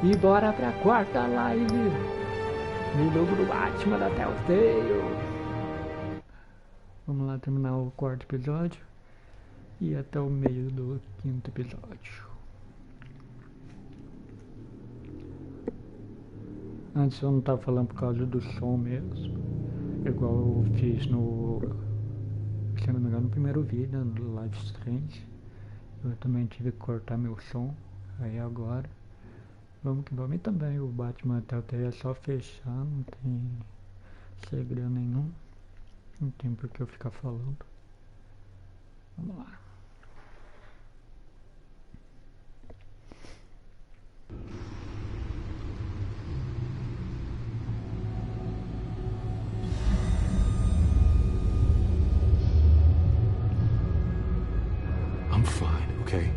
E bora pra quarta live no jogo do Batman da Telltale. Vamos lá terminar o quarto episódio e até o meio do quinto episódio. Antes eu não tava falando por causa do som mesmo, igual eu fiz no, se não me engano, no primeiro vídeo do live stream. Eu também tive que cortar meu som. Aí agora vamos que vamos. E também o Batman Telltale é só fechar, não tem segredo nenhum. Não tem por que eu ficar falando. Vamos lá. I'm fine, okay?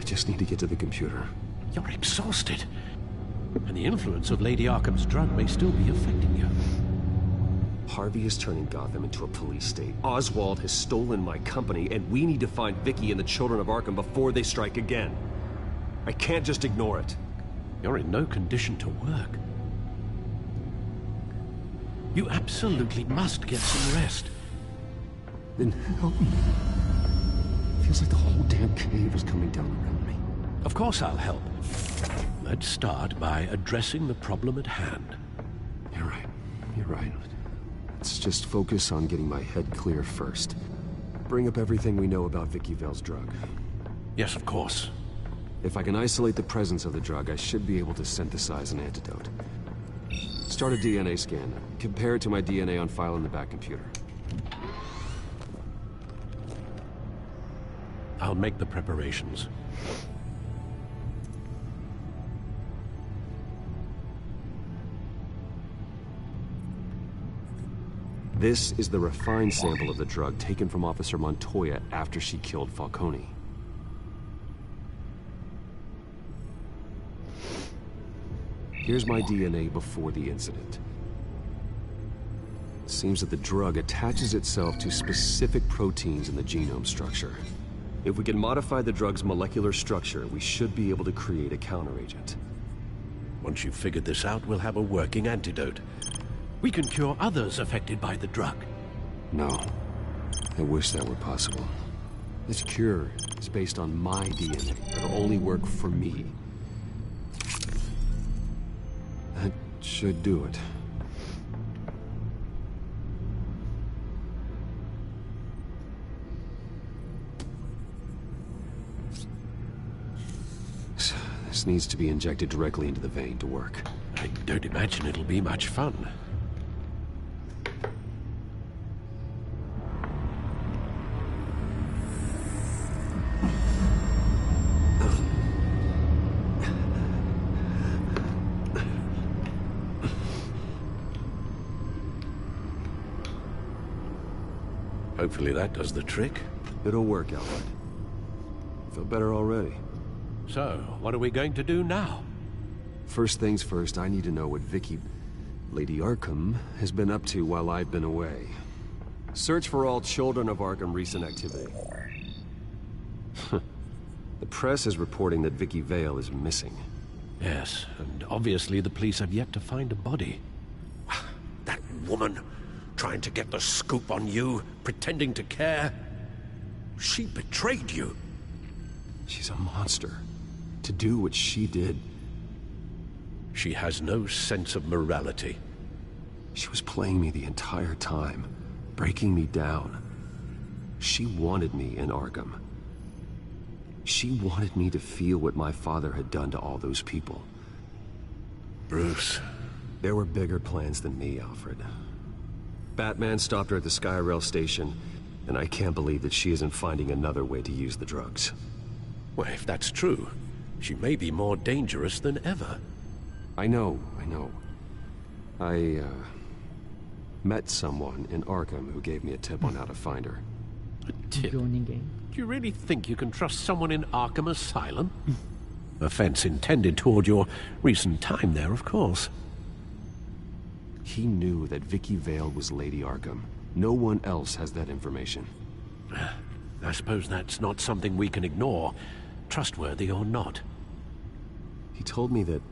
I just need to get to the computer. You're exhausted. And the influence of Lady Arkham's drug may still be affecting you. Harvey is turning Gotham into a police state. Oswald has stolen my company, and we need to find Vicky and the children of Arkham before they strike again. I can't just ignore it. You're in no condition to work. You absolutely must get some rest. Then help me. Feels like the whole damn cave is coming down around me. Of course I'll help. Let's start by addressing the problem at hand. You're right. You're right. Let's just focus on getting my head clear first. Bring up everything we know about Vicky Vale's drug. Yes, of course. If I can isolate the presence of the drug, I should be able to synthesize an antidote. Start a DNA scan. Compare it to my DNA on file in the back computer. I'll make the preparations. This is the refined sample of the drug taken from Officer Montoya after she killed Falcone. Here's my DNA before the incident. It seems that the drug attaches itself to specific proteins in the genome structure. If we can modify the drug's molecular structure, we should be able to create a counteragent. Once you've figured this out, we'll have a working antidote. We can cure others affected by the drug. No. I wish that were possible. This cure is based on my DNA. It'll only work for me. That should do it. This needs to be injected directly into the vein to work. I don't imagine it'll be much fun. Hopefully that does the trick. It'll work, Alfred. Feel better already. So, what are we going to do now? First things first, I need to know what Vicky, Lady Arkham, has been up to while I've been away. Search for all children of Arkham recent activity. The press is reporting that Vicky Vale is missing. Yes, and obviously the police have yet to find a body. That woman, trying to get the scoop on you, pretending to care. She betrayed you. She's a monster. To do what she did. She has no sense of morality. She was playing me the entire time, breaking me down. She wanted me in Arkham. She wanted me to feel what my father had done to all those people. Bruce. There were bigger plans than me, Alfred. Batman stopped her at the Skyrail station, and I can't believe that she isn't finding another way to use the drugs. Well, if that's true, she may be more dangerous than ever. I know. I met someone in Arkham who gave me a tip on how to find her. A tip? Do you really think you can trust someone in Arkham Asylum? Offense intended toward your recent time there, of course. He knew that Vicky Vale was Lady Arkham. No one else has that information. I suppose that's not something we can ignore, trustworthy or not. He told me that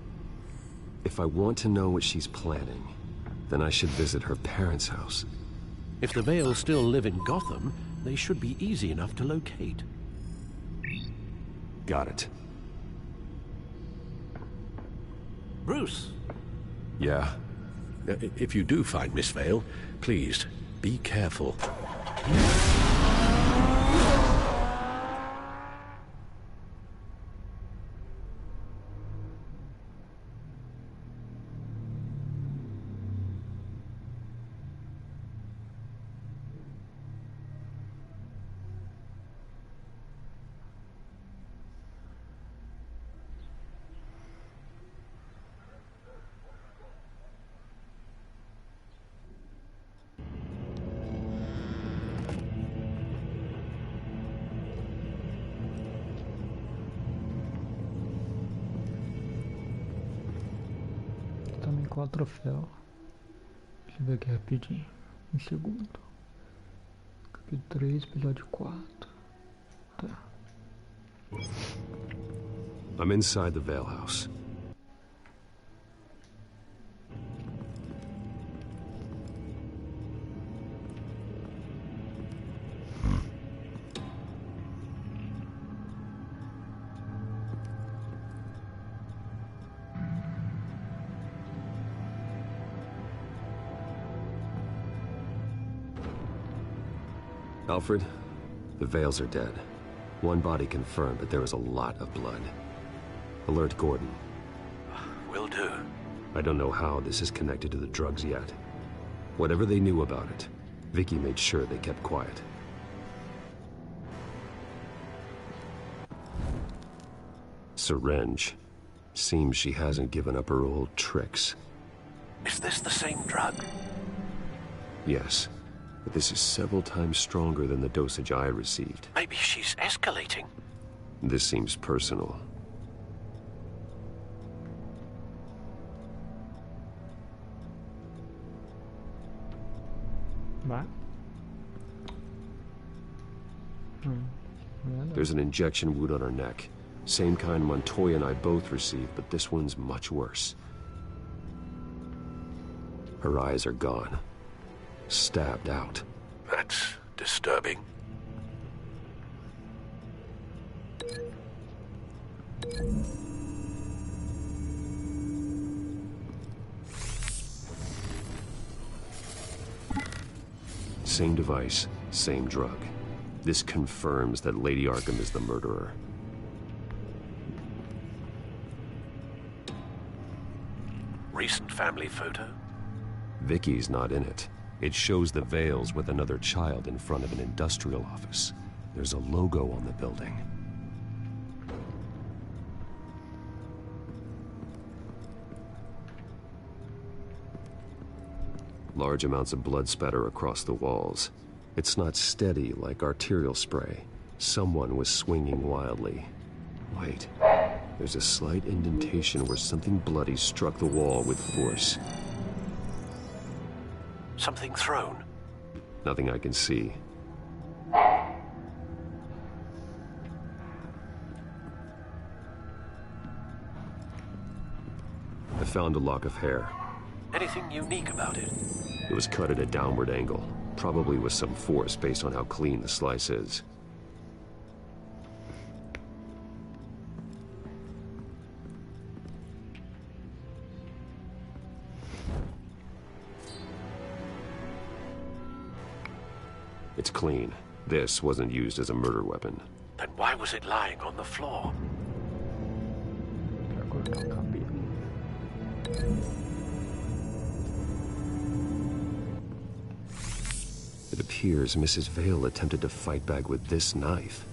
if I want to know what she's planning, then I should visit her parents' house. If the Vales still live in Gotham, they should be easy enough to locate. Got it. Bruce! Yeah? If you do find Miss Vale, please, be careful. Também com o troféu. Deixa eu ver aqui rapidinho. Um segundo. Capítulo 3, episódio 4. Tá. I'm inside the Vale house. Alfred, the Vales are dead. One body confirmed, but there is a lot of blood. Alert Gordon. Will do. I don't know how this is connected to the drugs yet. Whatever they knew about it, Vicky made sure they kept quiet. Syringe. Seems she hasn't given up her old tricks. Is this the same drug? Yes, but this is several times stronger than the dosage I received. Maybe she's escalating. This seems personal. Vai. There's an injection wound on her neck. Same kind Montoya and I both received, but this one's much worse. Her eyes are gone. Stabbed out. That's disturbing. Same device, same drug. This confirms that Lady Arkham is the murderer. Recent family photo? Vicky's not in it. It shows the Vales with another child in front of an industrial office. There's a logo on the building. Large amounts of blood spatter across the walls. It's not steady like arterial spray. Someone was swinging wildly. Wait, there's a slight indentation where something bloody struck the wall with force. Something thrown? Nothing I can see. I found a lock of hair. Anything unique about it? It was cut at a downward angle, probably with some force based on how clean the slice is. It's clean. This wasn't used as a murder weapon. Then why was it lying on the floor? Pra cortar o cabelo. It appears Mrs. Vale attempted to fight back with this knife,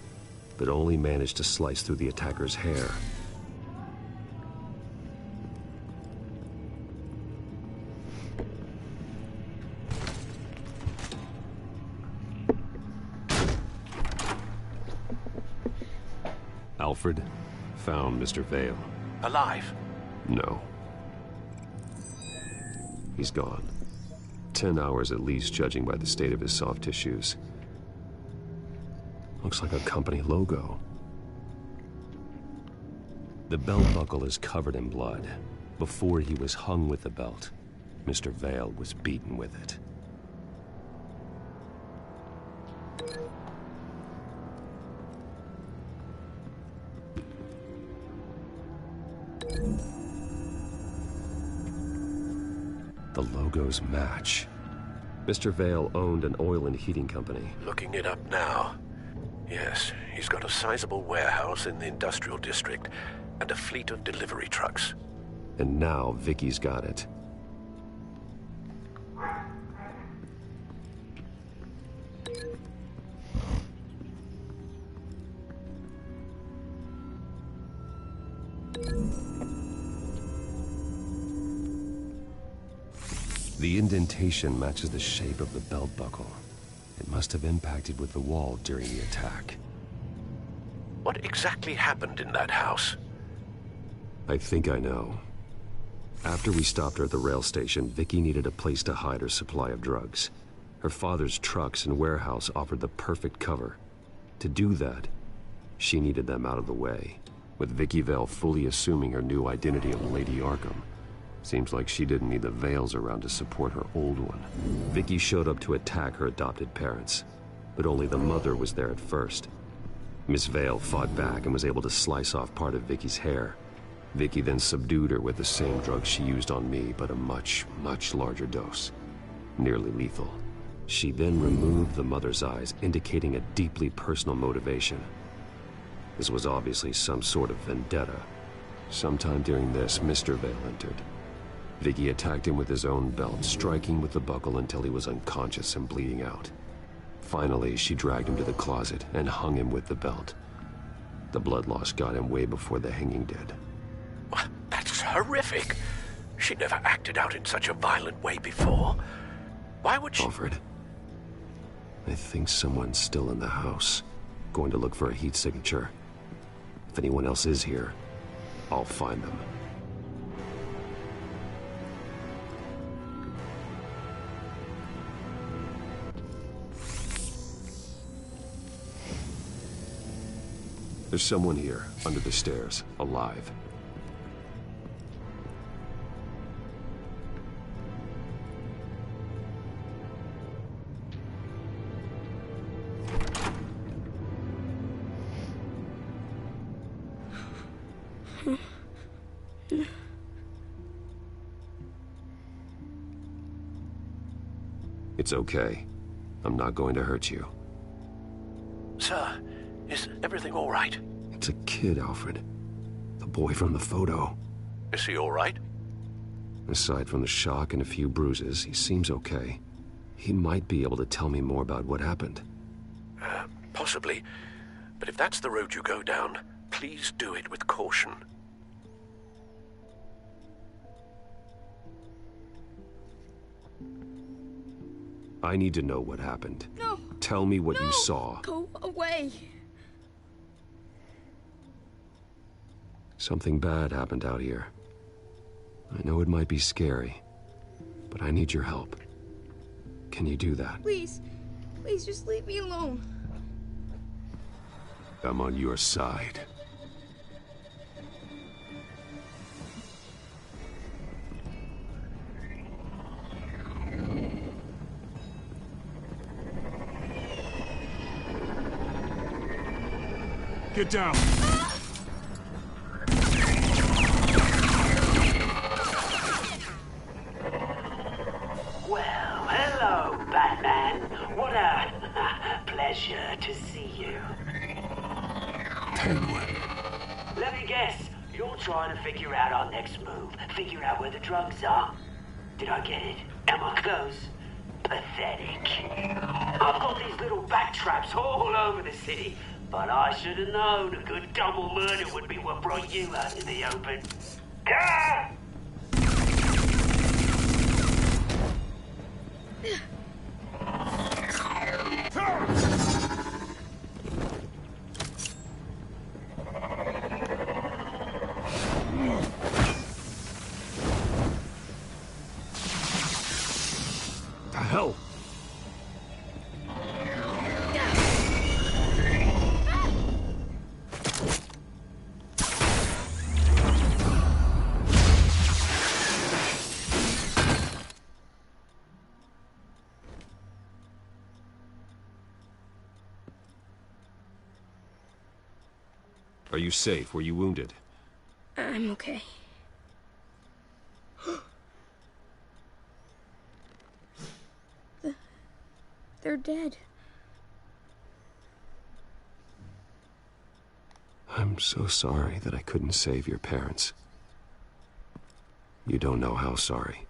but only managed to slice through the attacker's hair. Alfred found Mr. Vale. Alive? No. He's gone. 10 hours at least, judging by the state of his soft tissues. Looks like a company logo. The belt buckle is covered in blood. Before he was hung with the belt, Mr. Vale was beaten with it. The logos match. Mr. Vale owned an oil and heating company. Looking it up now. Yes, he's got a sizable warehouse in the industrial district and a fleet of delivery trucks. And now Vicky's got it. The indentation matches the shape of the belt buckle. It must have impacted with the wall during the attack. What exactly happened in that house? I think I know. After we stopped her at the rail station, Vicky needed a place to hide her supply of drugs. Her father's trucks and warehouse offered the perfect cover. To do that, she needed them out of the way, with Vicky Vale fully assuming her new identity of Lady Arkham. Seems like she didn't need the Vales around to support her old one. Vicky showed up to attack her adopted parents, but only the mother was there at first. Miss Vale fought back and was able to slice off part of Vicky's hair. Vicky then subdued her with the same drug she used on me, but a much, much larger dose. Nearly lethal. She then removed the mother's eyes, indicating a deeply personal motivation. This was obviously some sort of vendetta. Sometime during this, Mr. Vale entered. Vicky attacked him with his own belt, striking with the buckle until he was unconscious and bleeding out. Finally, she dragged him to the closet and hung him with the belt. The blood loss got him way before the hanging did. That's horrific. She never acted out in such a violent way before. Why would she... Alfred, I think someone's still in the house. Going to look for a heat signature. If anyone else is here, I'll find them. There's someone here, under the stairs, alive. It's okay. I'm not going to hurt you. Sir, is everything all right? It's a kid, Alfred. The boy from the photo. Is he all right? Aside from the shock and a few bruises, he seems okay. He might be able to tell me more about what happened. Possibly. But if that's the road you go down, please do it with caution. I need to know what happened. No. Tell me what you saw. Go away. Something bad happened out here. I know it might be scary, but I need your help. Can you do that? Please. Please just leave me alone. I'm on your side. Get down! Well, hello, Batman. What a pleasure to see you. Penguin. Let me guess, you're trying to figure out our next move. Figure out where the drugs are. Did I get it? Am I close? Pathetic. I've got these little bat traps all over the city, but I should have known a good double murder would be what brought you out in the open. Gah! The hell? Are you safe? Were you wounded? I'm okay. They're dead. I'm so sorry that I couldn't save your parents. You don't know how sorry.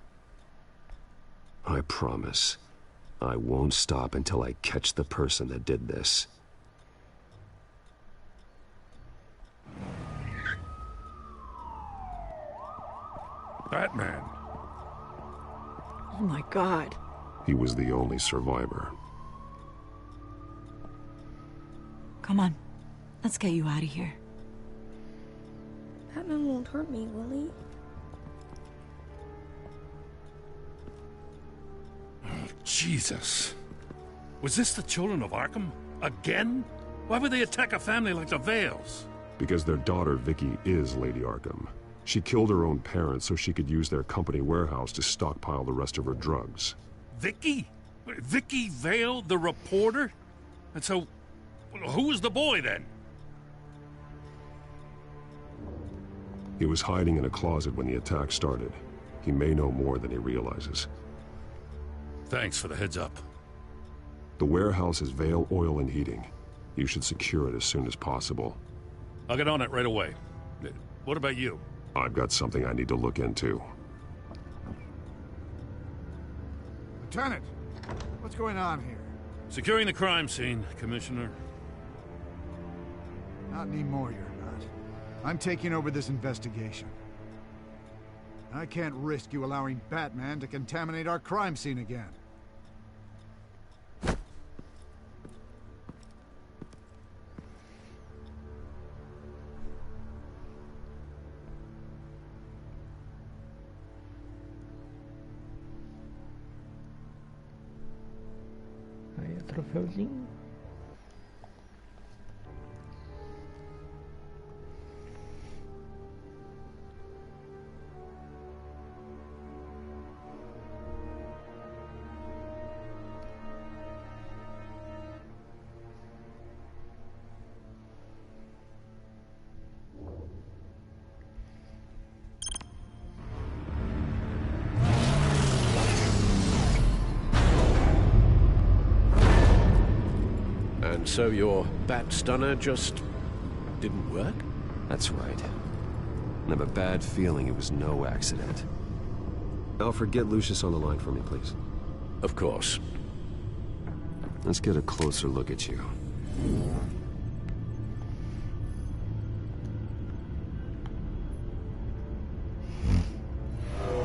I promise, I won't stop until I catch the person that did this. Batman. Oh my God. He was the only survivor. Come on. Let's get you out of here. Batman won't hurt me, will he? Jesus. Was this the children of Arkham? Again? Why would they attack a family like the Vales? Because their daughter, Vicky, is Lady Arkham. She killed her own parents so she could use their company warehouse to stockpile the rest of her drugs. Vicky? Vicky Vale, the reporter? And so, who was the boy then? He was hiding in a closet when the attack started. He may know more than he realizes. Thanks for the heads up. The warehouse is Vale Oil and Heating. You should secure it as soon as possible. I'll get on it right away. What about you? I've got something I need to look into. Lieutenant, what's going on here? Securing the crime scene, Commissioner. Not anymore, you're not. I'm taking over this investigation. I can't risk you allowing Batman to contaminate our crime scene again. Aí o troféuzinho. And so your bat stunner just didn't work? That's right. I have a bad feeling it was no accident. Alfred, get Lucius on the line for me, please. Of course. Let's get a closer look at you.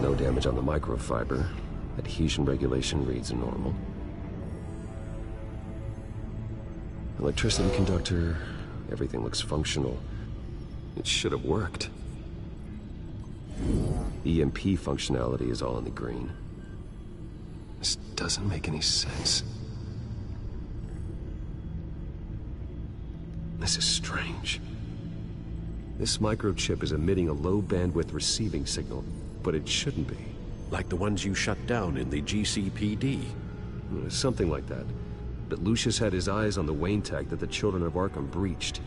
No damage on the microfiber. Adhesion regulation reads normal. Electricity conductor, everything looks functional. It should have worked. EMP functionality is all in the green. This doesn't make any sense. This is strange. This microchip is emitting a low-bandwidth receiving signal, but it shouldn't be. Like the ones you shut down in the GCPD. Something like that. But Lucius had his eyes on the Wayne tag that the Children of Arkham breached.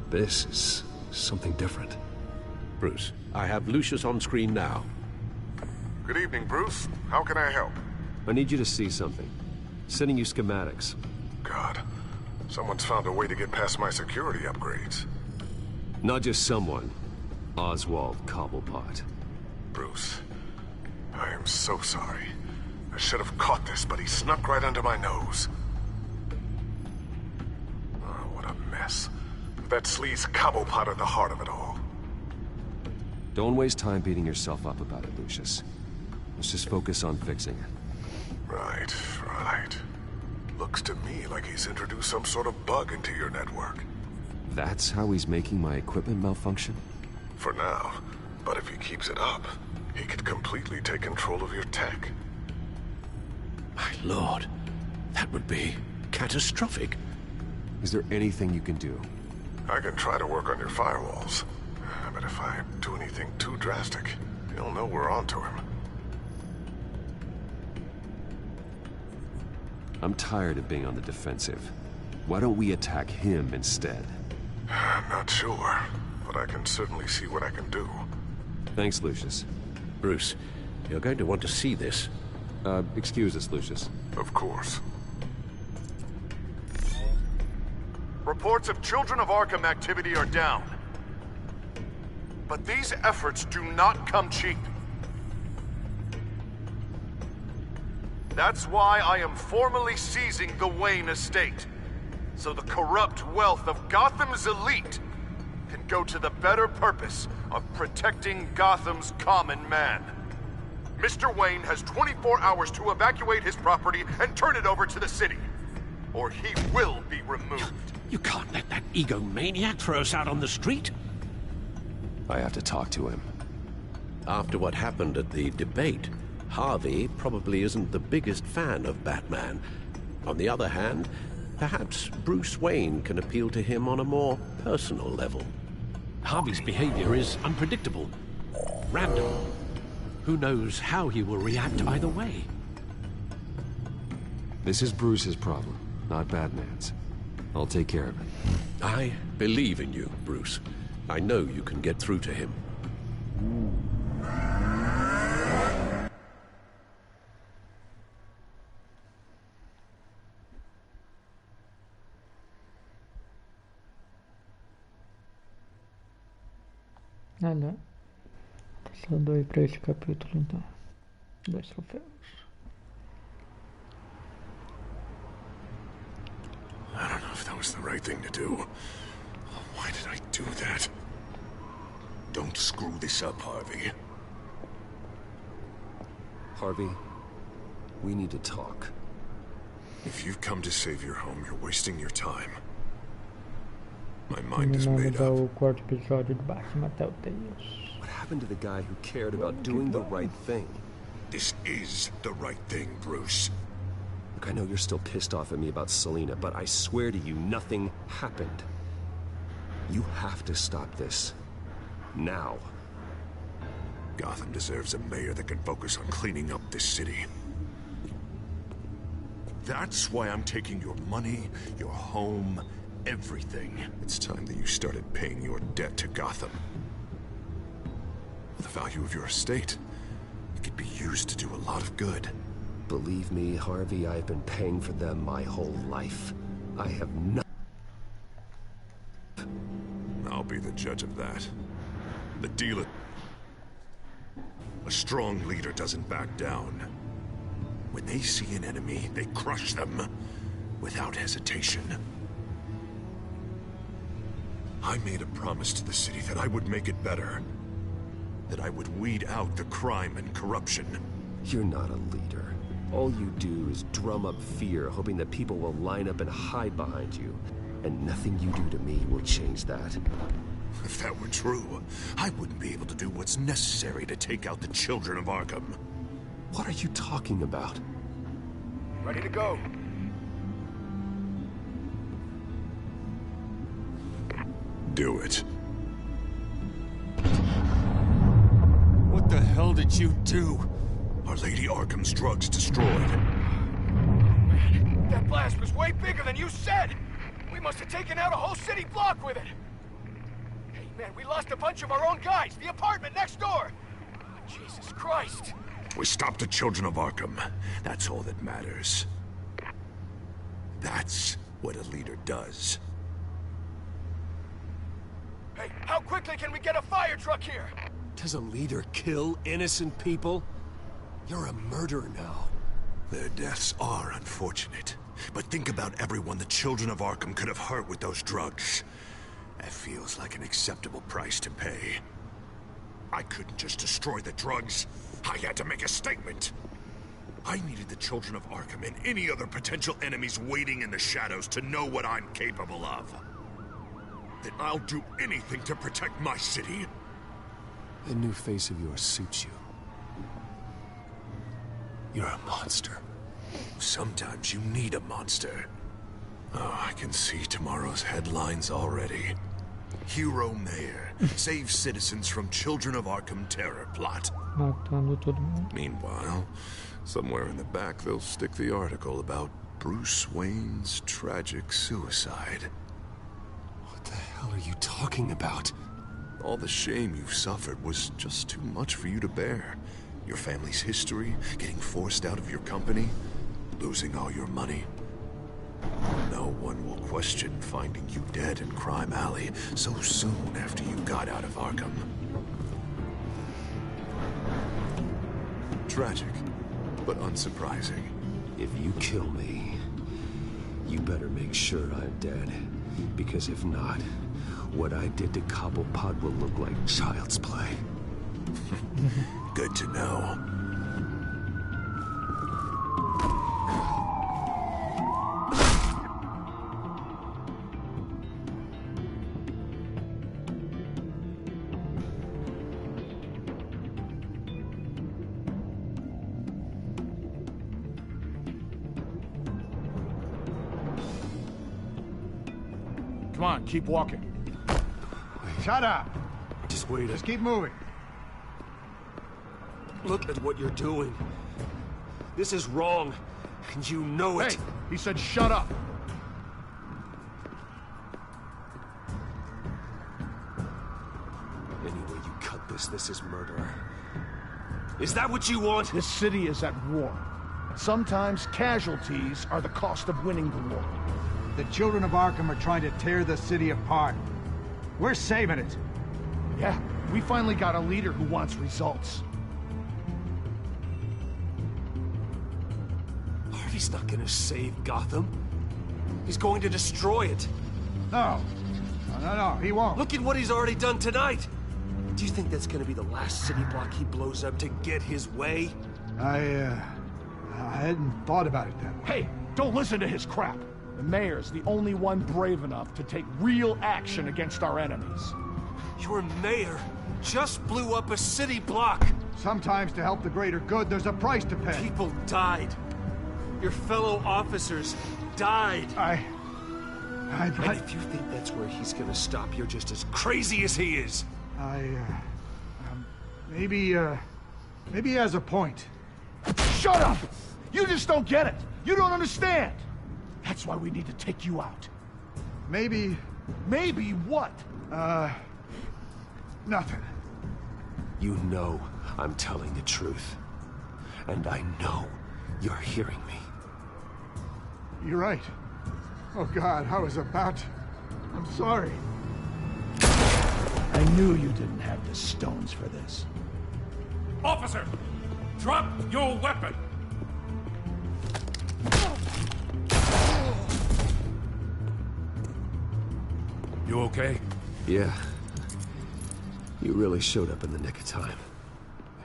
This is something different. Bruce, I have Lucius on screen now. Good evening, Bruce. How can I help? I need you to see something. Sending you schematics. God, someone's found a way to get past my security upgrades. Not just someone. Oswald Cobblepot. Bruce, I am so sorry. I should have caught this, but he snuck right under my nose. Oh, what a mess. That sleaze Cobblepot at the heart of it all. Don't waste time beating yourself up about it, Lucius. Let's just focus on fixing it. Right, right. Looks to me like he's introduced some sort of bug into your network. That's how he's making my equipment malfunction? For now. But if he keeps it up, he could completely take control of your tech. My lord, that would be catastrophic. Is there anything you can do? I can try to work on your firewalls. But if I do anything too drastic, he'll know we're onto him. I'm tired of being on the defensive. Why don't we attack him instead? I'm not sure. I can certainly see what I can do. Thanks, Lucius. Bruce, you're going to want to see this. Excuse us, Lucius. Of course. Reports of Children of Arkham activity are down. But these efforts do not come cheap. That's why I am formally seizing the Wayne estate, so the corrupt wealth of Gotham's elite can go to the better purpose of protecting Gotham's common man. Mr. Wayne has 24 hours to evacuate his property and turn it over to the city, or he will be removed. You can't let that egomaniac throw us out on the street. I have to talk to him. After what happened at the debate, Harvey probably isn't the biggest fan of Batman. On the other hand, perhaps Bruce Wayne can appeal to him on a more personal level. Harvey's behavior is unpredictable, random. Who knows how he will react either way? This is Bruce's problem, not Batman's. I'll take care of it. I believe in you, Bruce. I know you can get through to him. Olha, só doei pra este capítulo então. 2 troféus. I don't know if that was the right thing to do. Why did I do that? Don't screw this up, Harvey. Harvey, we need to talk. If you've come to save your home, you're wasting your time. My mind is made up. O quarto episódio de Batman Telltale. What happened to the guy who cared about doing the right thing? This is the right thing, Bruce. Look, I know you're still pissed off at me about Selina, but I swear to you, nothing happened. You have to stop this. Now. Gotham deserves a mayor that can focus on cleaning up this city. That's why I'm taking your money, your home, everything. It's time that you started paying your debt to Gotham. The value of your estate, it could be used to do a lot of good. Believe me, Harvey, I've been paying for them my whole life. I have not. I'll be the judge of that. The deal. A strong leader doesn't back down. When they see an enemy, they crush them without hesitation. I made a promise to the city that I would make it better. That I would weed out the crime and corruption. You're not a leader. All you do is drum up fear, hoping that people will line up and hide behind you. And nothing you do to me will change that. If that were true, I wouldn't be able to do what's necessary to take out the children of Arkham. What are you talking about? Ready to go. Do it. What the hell did you do? Our Lady Arkham's drugs destroyed. Man, that blast was way bigger than you said! We must have taken out a whole city block with it! Hey man, we lost a bunch of our own guys! The apartment next door! Oh, Jesus Christ! We stopped the children of Arkham. That's all that matters. That's what a leader does. Hey, how quickly can we get a fire truck here? Does a leader kill innocent people? You're a murderer now. Their deaths are unfortunate. But think about everyone the children of Arkham could have hurt with those drugs. That feels like an acceptable price to pay. I couldn't just destroy the drugs. I had to make a statement. I needed the children of Arkham and any other potential enemies waiting in the shadows to know what I'm capable of. Then I'll do anything to protect my city. The new face of yours suits you. You're a monster. Sometimes you need a monster. Oh, I can see tomorrow's headlines already. Hero Mayor saves citizens from Children of Arkham terror plot. Matando todo mundo. Meanwhile, somewhere in the back they'll stick the article about Bruce Wayne's tragic suicide. What the hell are you talking about? All the shame you've suffered was just too much for you to bear. Your family's history, getting forced out of your company, losing all your money. No one will question finding you dead in Crime Alley so soon after you got out of Arkham. Tragic, but unsurprising. If you kill me, you better make sure I'm dead. Because if not, what I did to Cobblepot will look like child's play. Good to know. Come on, keep walking. Shut up! Just wait. Just keep moving. Look at what you're doing. This is wrong, and you know it. Hey, he said shut up. Any way you cut this is murder. Is that what you want? This city is at war. Sometimes casualties are the cost of winning the war. The children of Arkham are trying to tear the city apart. We're saving it. Yeah, we finally got a leader who wants results. Harvey's not gonna save Gotham. He's going to destroy it. No, he won't. Look at what he's already done tonight. Do you think that's gonna be the last city block he blows up to get his way? I hadn't thought about it that way. Hey, don't listen to his crap. The mayor's the only one brave enough to take real action against our enemies. Your mayor just blew up a city block. Sometimes to help the greater good, there's a price to pay. People died. Your fellow officers died. And if you think that's where he's gonna stop, you're just as crazy as he is. Maybe he has a point. Shut up! You just don't get it. You don't understand. That's why we need to take you out. Maybe what? Nothing. You know I'm telling the truth. And I know you're hearing me. You're right. Oh God, I was about to... I'm sorry. I knew you didn't have the stones for this. Officer! Drop your weapon! You okay? Yeah. You really showed up in the nick of time.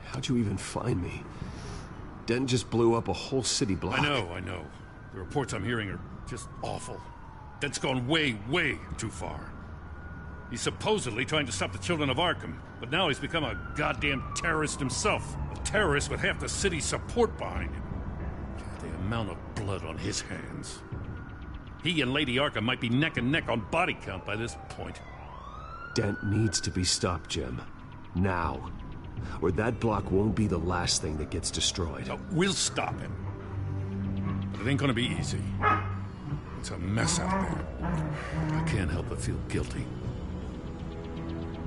How'd you even find me? Dent just blew up a whole city block. I know. The reports I'm hearing are just awful. Dent's gone way, way too far. He's supposedly trying to stop the children of Arkham, but now he's become a goddamn terrorist himself. A terrorist with half the city's support behind him. The amount of blood on his hands. He and Lady Arkham might be neck and neck on body count by this point. Dent needs to be stopped, Jim. Now. Or that block won't be the last thing that gets destroyed. We'll stop him. But it ain't gonna be easy. It's a mess out there. I can't help but feel guilty.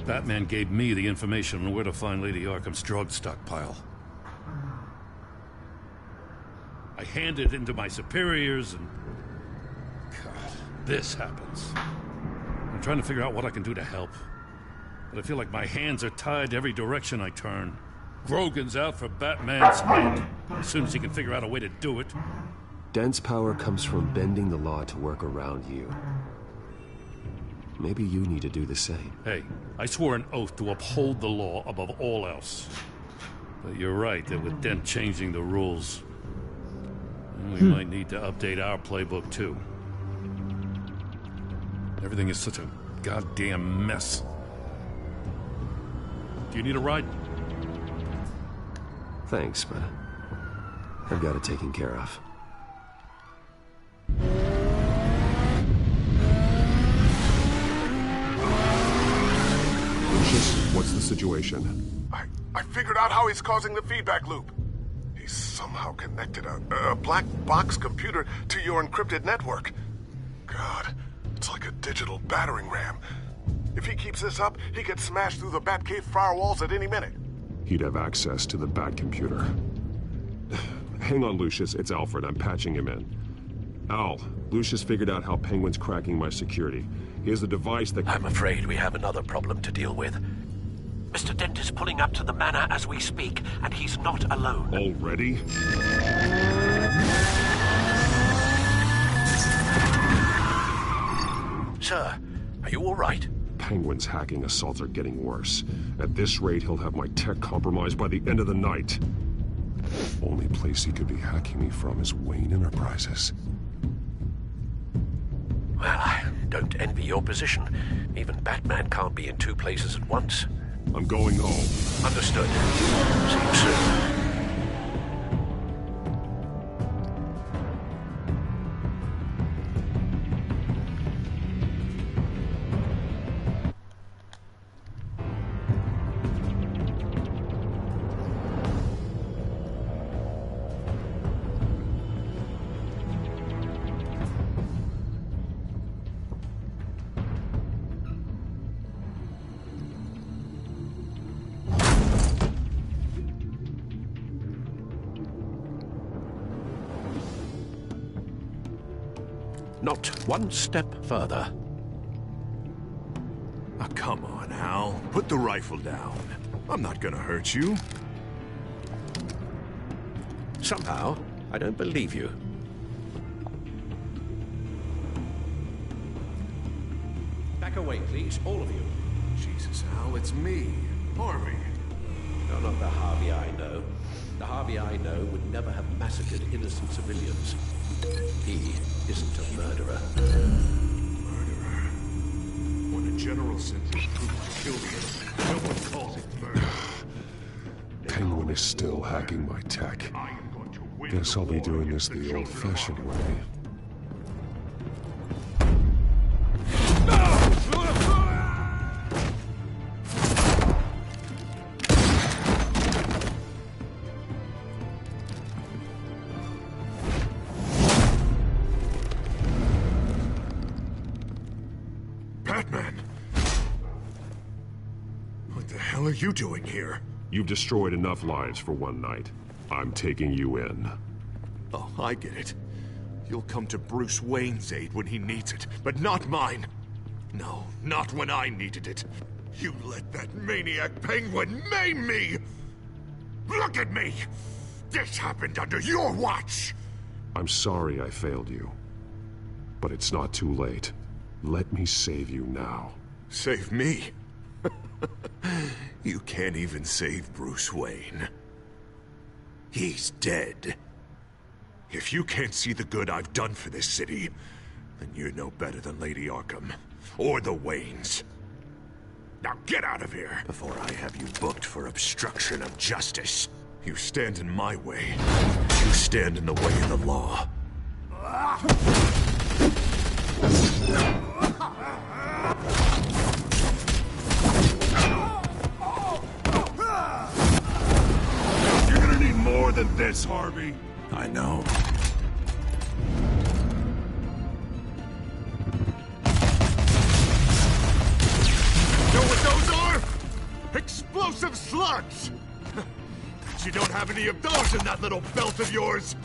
Batman gave me the information on where to find Lady Arkham's drug stockpile. I handed it into my superiors and... God, this happens. I'm trying to figure out what I can do to help. But I feel like my hands are tied every direction I turn. Grogan's out for Batman's head. As soon as he can figure out a way to do it. Dent's power comes from bending the law to work around you. Maybe you need to do the same. Hey, I swore an oath to uphold the law above all else. But you're right that with Dent changing the rules, we might need to update our playbook too. Everything is such a goddamn mess. Do you need a ride? Thanks, but I've got it taken care of. Lucius, what's the situation? I figured out how he's causing the feedback loop. He's somehow connected a black box computer to your encrypted network. God, it's like a digital battering ram. If he keeps this up, he could smash through the Batcave firewalls at any minute. He'd have access to the Bat computer. Hang on, Lucius. It's Alfred. I'm patching him in. Al, Lucius figured out how Penguin's cracking my security. He has a device that... I'm afraid we have another problem to deal with. Mr. Dent is pulling up to the manor as we speak, and he's not alone. Already? Sir, are you all right? Penguin's hacking assaults are getting worse. At this rate, he'll have my tech compromised by the end of the night. Only place he could be hacking me from is Wayne Enterprises. Well, I don't envy your position. Even Batman can't be in two places at once. I'm going home. Understood. See you soon. Not one step further. Oh, come on, Al. Put the rifle down. I'm not gonna hurt you. Somehow, I don't believe you. Back away, please, all of you. Jesus, Al, it's me, Harvey. No, not the Harvey I know. The Harvey I know would never have massacred innocent civilians. He isn't a murderer. Murderer? When a general sends his troops to kill the innocent, no one calls it murder. Penguin is still hacking my tech. Guess I'll be doing this the old-fashioned way. What are you doing here? You've destroyed enough lives for one night. I'm taking you in. Oh, I get it. You'll come to Bruce Wayne's aid when he needs it, but not mine. No, not when I needed it. You let that maniac Penguin maim me! Look at me! This happened under your watch! I'm sorry I failed you. But it's not too late. Let me save you now. Save me? You can't even save Bruce Wayne. He's dead. If you can't see the good I've done for this city, then you're no better than Lady Arkham, or the Waynes. Now get out of here, before I have you booked for obstruction of justice. You stand in my way. You stand in the way of the law. You're gonna need more than this, Harvey. I know. Know what those are? Explosive slugs! Bet you don't have any of those in that little belt of yours!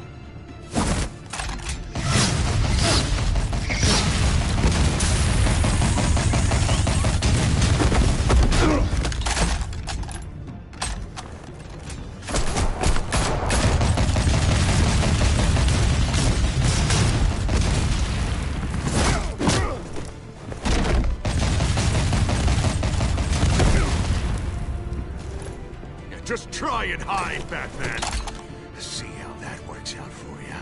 Just try and hide, Batman. See how that works out for you.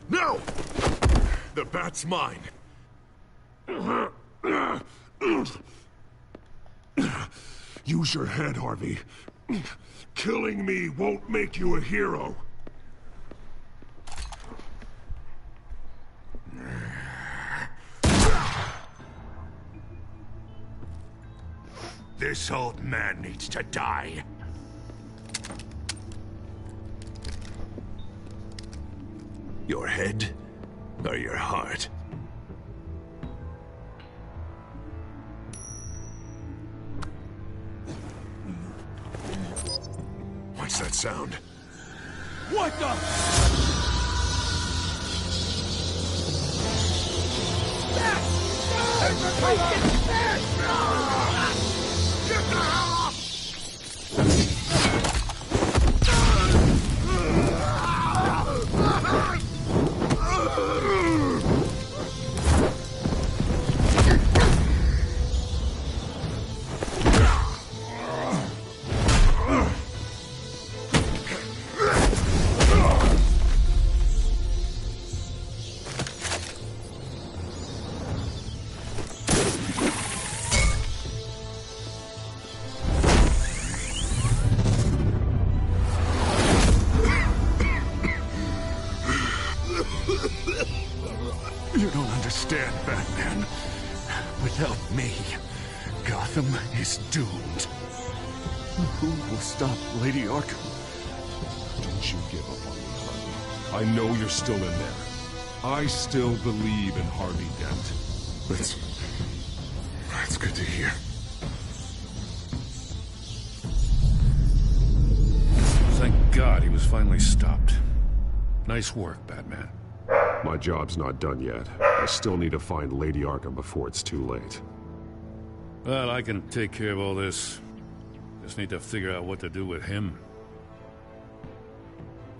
No! The bat's mine. Use your head, Harvey. Killing me won't make you a hero. This old man needs to die. Your head or your heart? What's that sound? What the? Get the hell off! You don't understand, Batman. Without me, Gotham is doomed. Who will stop Lady Arkham? Don't you give up on me, Harvey. I know you're still in there. I still believe in Harvey Dent. That's good to hear. Thank God he was finally stopped. Nice work, Batman. My job's not done yet. I still need to find Lady Arkham before it's too late. Well, I can take care of all this. Just need to figure out what to do with him.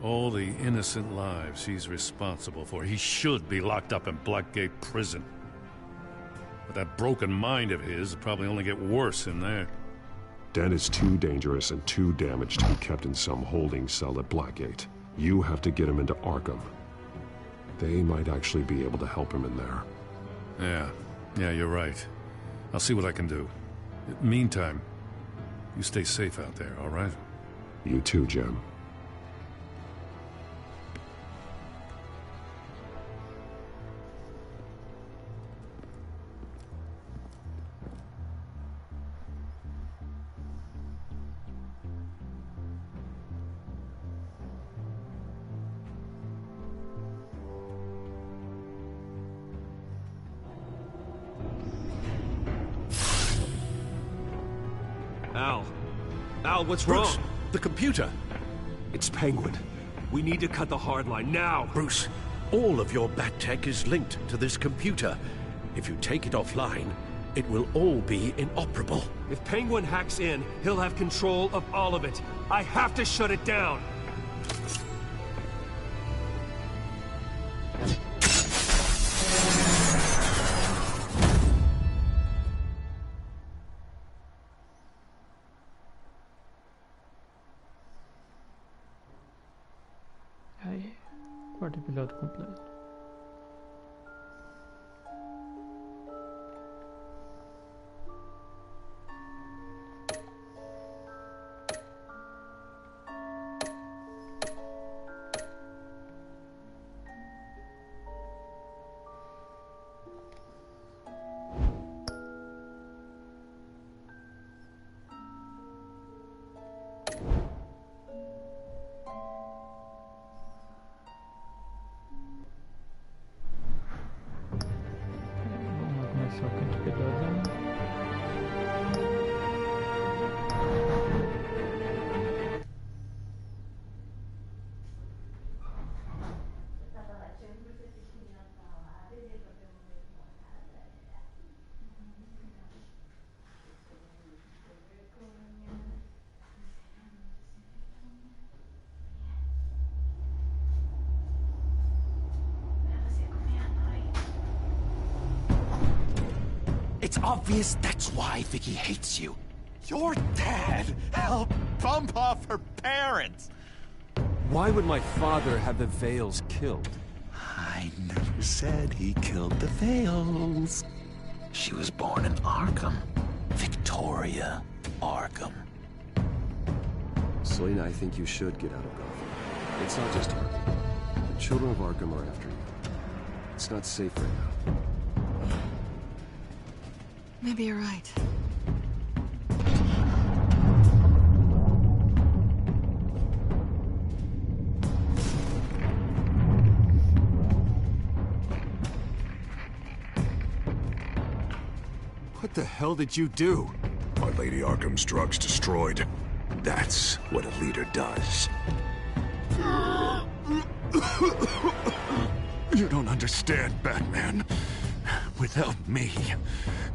All the innocent lives he's responsible for. He should be locked up in Blackgate Prison. But that broken mind of his will probably only get worse in there. Dent is too dangerous and too damaged to be kept in some holding cell at Blackgate. You have to get him into Arkham. They might actually be able to help him in there. Yeah, you're right. I'll see what I can do. Meantime, you stay safe out there, all right? You too, Jim. Al, what's Bruce, wrong? the computer. It's Penguin. We need to cut the hard line now. Bruce, all of your bat tech is linked to this computer. If you take it offline, it will all be inoperable. If Penguin hacks in, he'll have control of all of it. I have to shut it down. Aí, quarto episódio completo. It's obvious that's why Vicky hates you. Your dad helped bump off her parents. Why would my father have the Vales killed? I never said he killed the Vales. She was born in Arkham. Victoria Arkham. Selina, I think you should get out of Gotham. It's not just Harvey. The children of Arkham are after you. It's not safe right now. Maybe you're right. the hell did you do? Are Lady Arkham's drugs destroyed? That's what a leader does. You don't understand, Batman. Without me,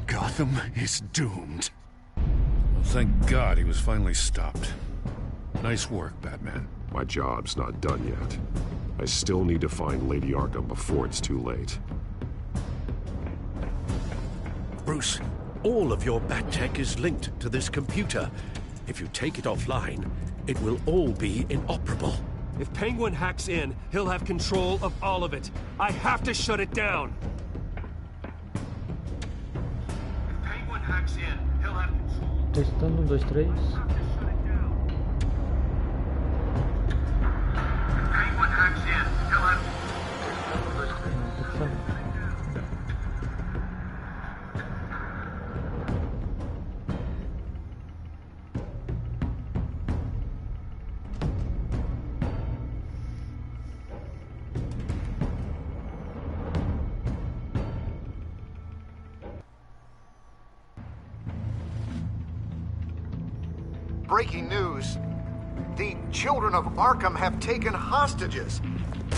Gotham is doomed. Well, thank God he was finally stopped. Nice work, Batman. My job's not done yet. I still need to find Lady Arkham before it's too late. Bruce, all of your Bat-Tech is linked to this computer. If you take it offline, it will all be inoperable. If Penguin hacks in, he'll have control of all of it. I have to shut it down. If Penguin hacks in, he'll have control. Testando, 1, 2, 3. Penguin hacks in, he'll have Breaking news. The children of Arkham have taken hostages.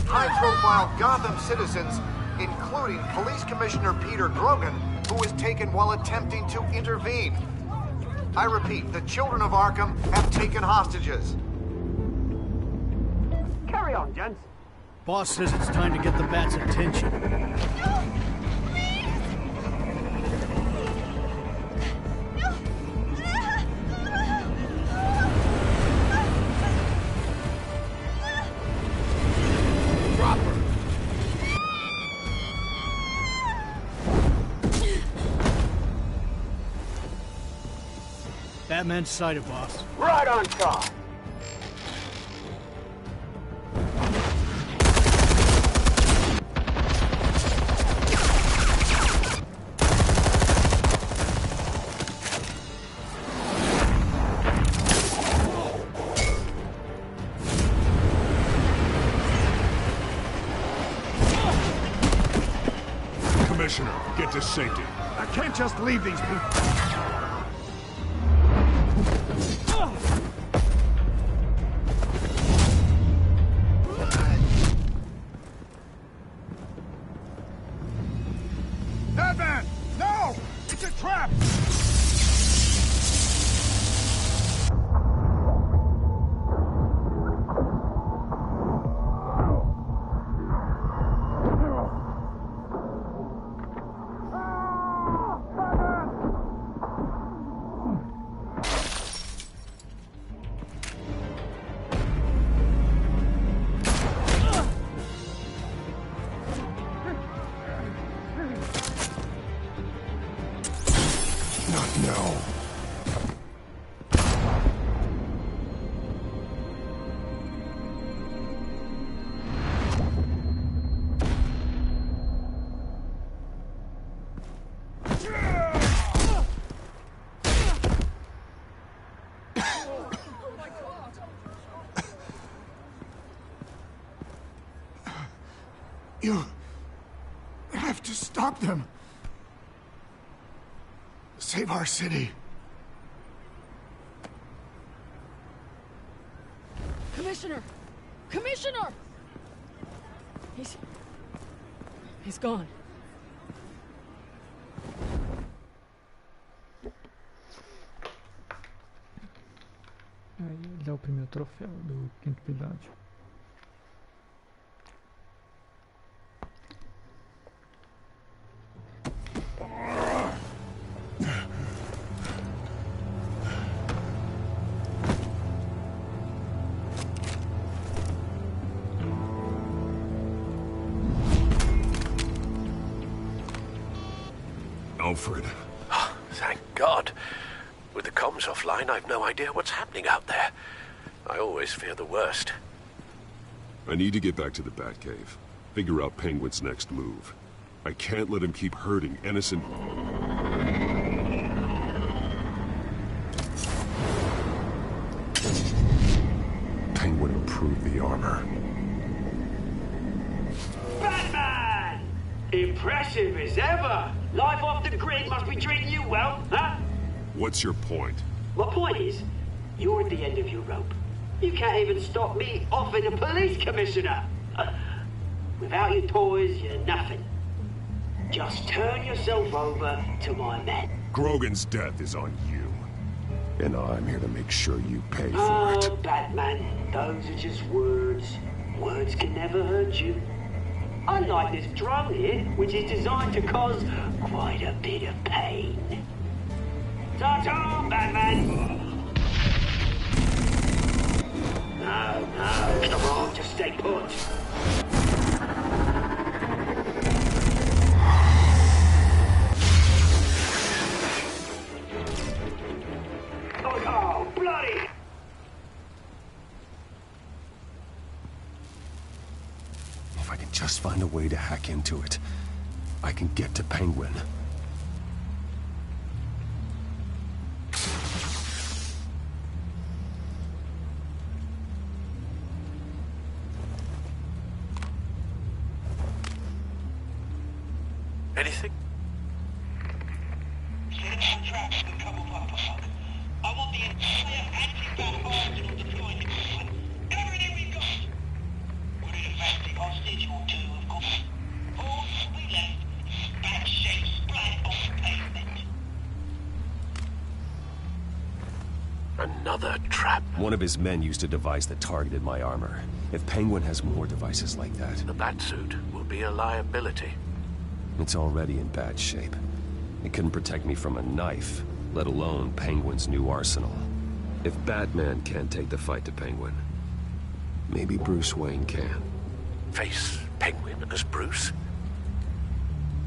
High-profile Gotham citizens, including Police Commissioner Peter Grogan, who was taken while attempting to intervene. I repeat, the children of Arkham have taken hostages. Carry on, gents. Boss says it's time to get the Bat's attention. Batman's sighted, boss. Right on top. Commissioner, get to safety. I can't just leave these people. Batman! No! It's a trap! No. You have to stop them. Save our city. Commissioner! Commissioner! He's gone. Aí ele é o primeiro troféu do quinto episódio. Alfred. Oh, thank God. With the comms offline, I've no idea what's happening out there. I always fear the worst. I need to get back to the Batcave. Figure out Penguin's next move. I can't let him keep hurting innocent... Penguin improved the armor. Batman! Impressive as ever. Life off the grid must be treating you well, huh? What's your point? My point is, you're at the end of your rope. You can't even stop me offing a police commissioner. Without your toys, you're nothing. Just turn yourself over to my men. Grogan's death is on you. And I'm here to make sure you pay for Oh, it. Batman, those are just words. Words can never hurt you. Unlike this drone here, which is designed to cause quite a bit of pain. Ta-ta, Batman! No, come on, just stay put. Oh, bloody! If I can just find a way to hack into it, I can get to Penguin. Anything? I want the entire anti-bat arsenal deployed to Penguin. Everything we got. Put it a hostage or two, of course. All we left is bad shape splat on the pavement. Another trap. One of his men used a device that targeted my armor. If Penguin has more devices like that... The Batsuit will be a liability. It's already in bad shape. It couldn't protect me from a knife, let alone Penguin's new arsenal. If Batman can't take the fight to Penguin, maybe Bruce Wayne can. Face Penguin as Bruce?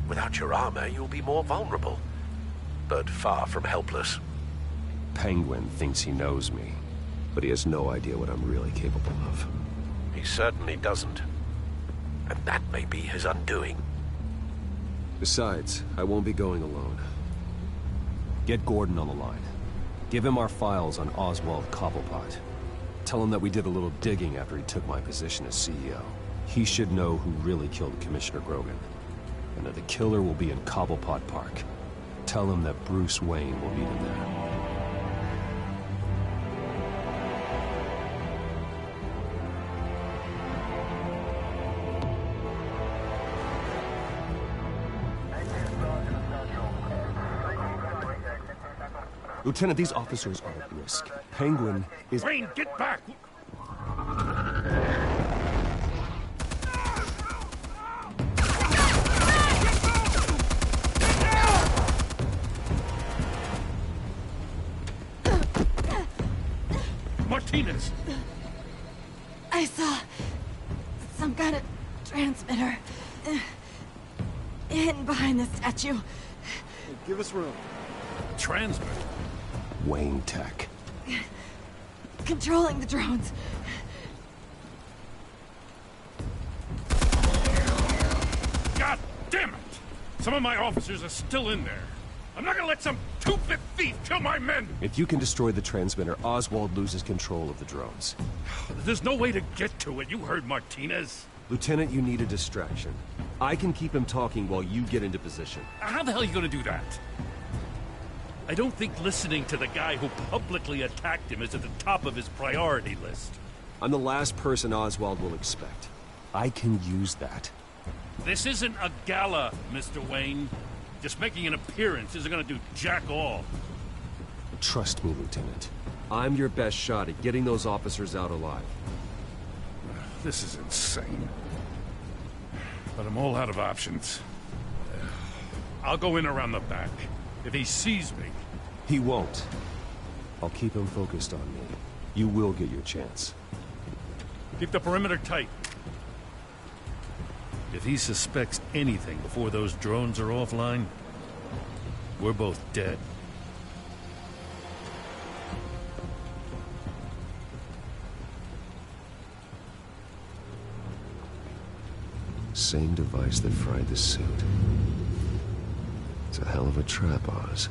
Without your armor, you'll be more vulnerable, but far from helpless. Penguin thinks he knows me, but he has no idea what I'm really capable of. He certainly doesn't. And that may be his undoing. Besides, I won't be going alone. Get Gordon on the line. Give him our files on Oswald Cobblepot. Tell him that we did a little digging after he took my position as CEO. He should know who really killed Commissioner Grogan, and that the killer will be in Cobblepot Park. Tell him that Bruce Wayne will meet him there. Lieutenant, these officers are at risk. Penguin is... Wayne, get back! Martinez! I saw some kind of transmitter hidden behind the statue. Hey, give us room. Transmitter? Wayne Tech. Controlling the drones. God damn it! Some of my officers are still in there. I'm not gonna let some two-bit thief kill my men! If you can destroy the transmitter, Oswald loses control of the drones. There's no way to get to it. You heard Martinez. Lieutenant, you need a distraction. I can keep him talking while you get into position. How the hell are you gonna do that? I don't think listening to the guy who publicly attacked him is at the top of his priority list. I'm the last person Oswald will expect. I can use that. This isn't a gala, Mr. Wayne. Just making an appearance isn't gonna do jack all. Trust me, Lieutenant. I'm your best shot at getting those officers out alive. This is insane. But I'm all out of options. I'll go in around the back. If he sees me... He won't. I'll keep him focused on me. You will get your chance. Keep the perimeter tight. If he suspects anything before those drones are offline, we're both dead. Same device that fried the suit. It's a hell of a trap, Oz.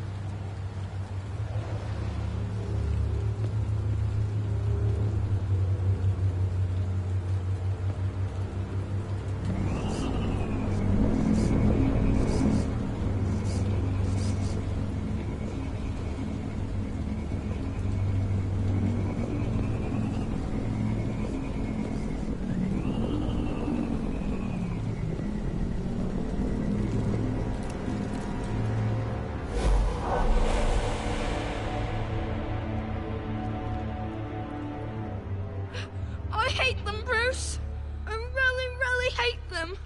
hate them, Bruce. I really, really hate them.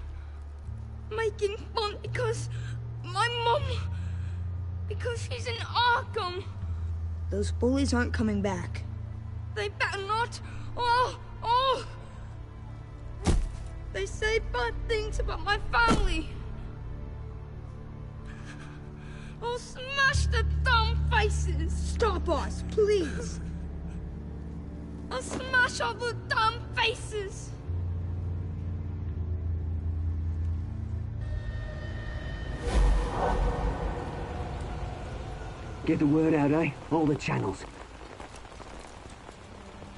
Making fun because my mom... because she's in Arkham. Those bullies aren't coming back. They better not. Oh! They say bad things about my family. I'll smash the dumb faces. Stop us, please. I'll smash all the dumb faces. Get the word out, eh? All the channels.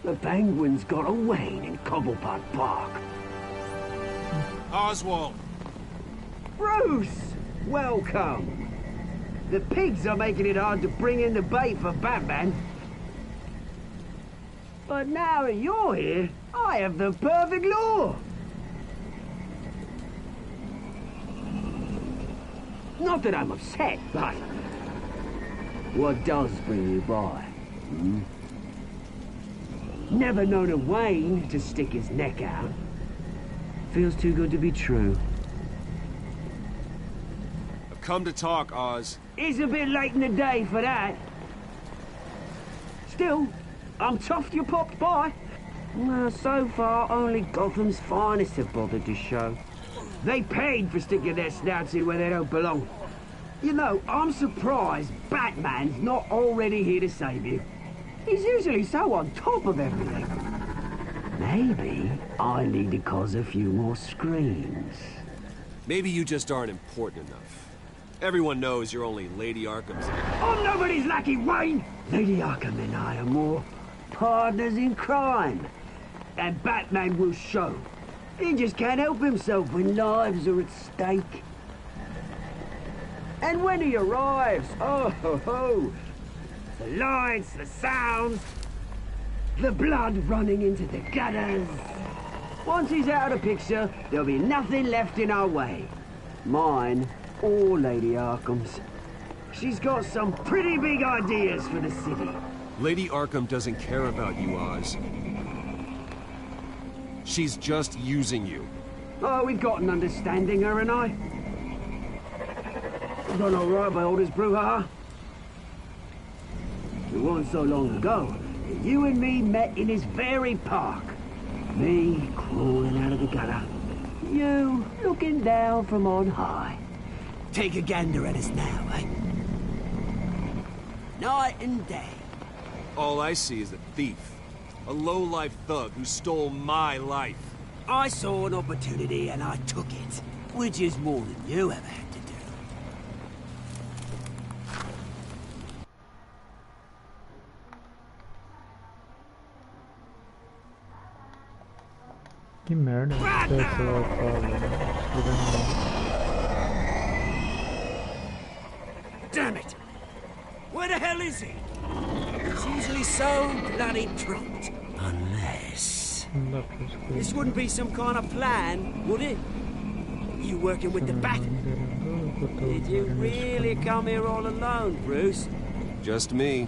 The Penguin's got a Wayne in Cobblepot Park. Oswald! Bruce! Welcome! The pigs are making it hard to bring in the bait for Batman. But now that you're here, I have the perfect lure! Not that I'm upset, but... what does bring you by? Never known a Wayne to stick his neck out. Feels too good to be true. I've come to talk, Oz. It's a bit late in the day for that. Still, I'm chuffed you popped by. Well, so far, only Gotham's finest have bothered to show. They paid for sticking their snouts in where they don't belong. You know, I'm surprised Batman's not already here to save you. He's usually so on top of everything. Maybe I need to cause a few more screams. Maybe you just aren't important enough. Everyone knows you're only Lady Arkham's... I'm nobody's lackey, Wayne! Lady Arkham and I are more partners in crime. And Batman will show. He just can't help himself when lives are at stake. And when he arrives, oh ho ho! The lights, the sounds, the blood running into the gutters. Once he's out of the picture, there'll be nothing left in our way. Mine or Lady Arkham's. She's got some pretty big ideas for the city. Lady Arkham doesn't care about you, Oz. She's just using you. Oh, we've got an understanding, her and I. We've gone all right by orders, brouhaha. It wasn't so long ago that you and me met in this very park. Me crawling out of the gutter. You looking down from on high. Take a gander at us now, eh? Night and day. All I see is a thief. A low-life thug who stole my life. I saw an opportunity and I took it. Which is more than you ever had to do. Que merda, Damn it! Where the hell is he? He's usually so bloody prompt. Unless... this wouldn't be some kind of plan, would it? You working with the Bat? Did you really come here all alone, Bruce? Just me.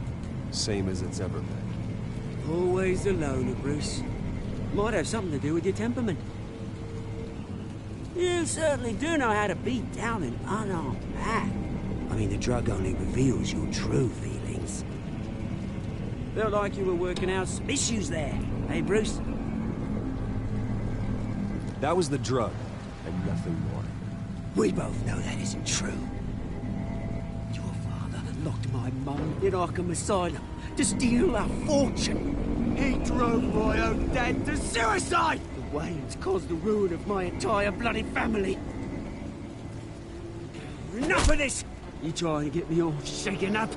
Same as it's ever been. Always a loner, Bruce. Might have something to do with your temperament. You certainly do know how to beat down an unarmed man. I mean, the drug only reveals your true feelings. Felt like you were working out some issues there, eh, Bruce? That was the drug, and nothing more. We both know that isn't true. Your father locked my mum in Arkham Asylum to steal our fortune. He drove my own dad to suicide! The Waynes caused the ruin of my entire bloody family. Enough of this! You trying to get me all shaken up?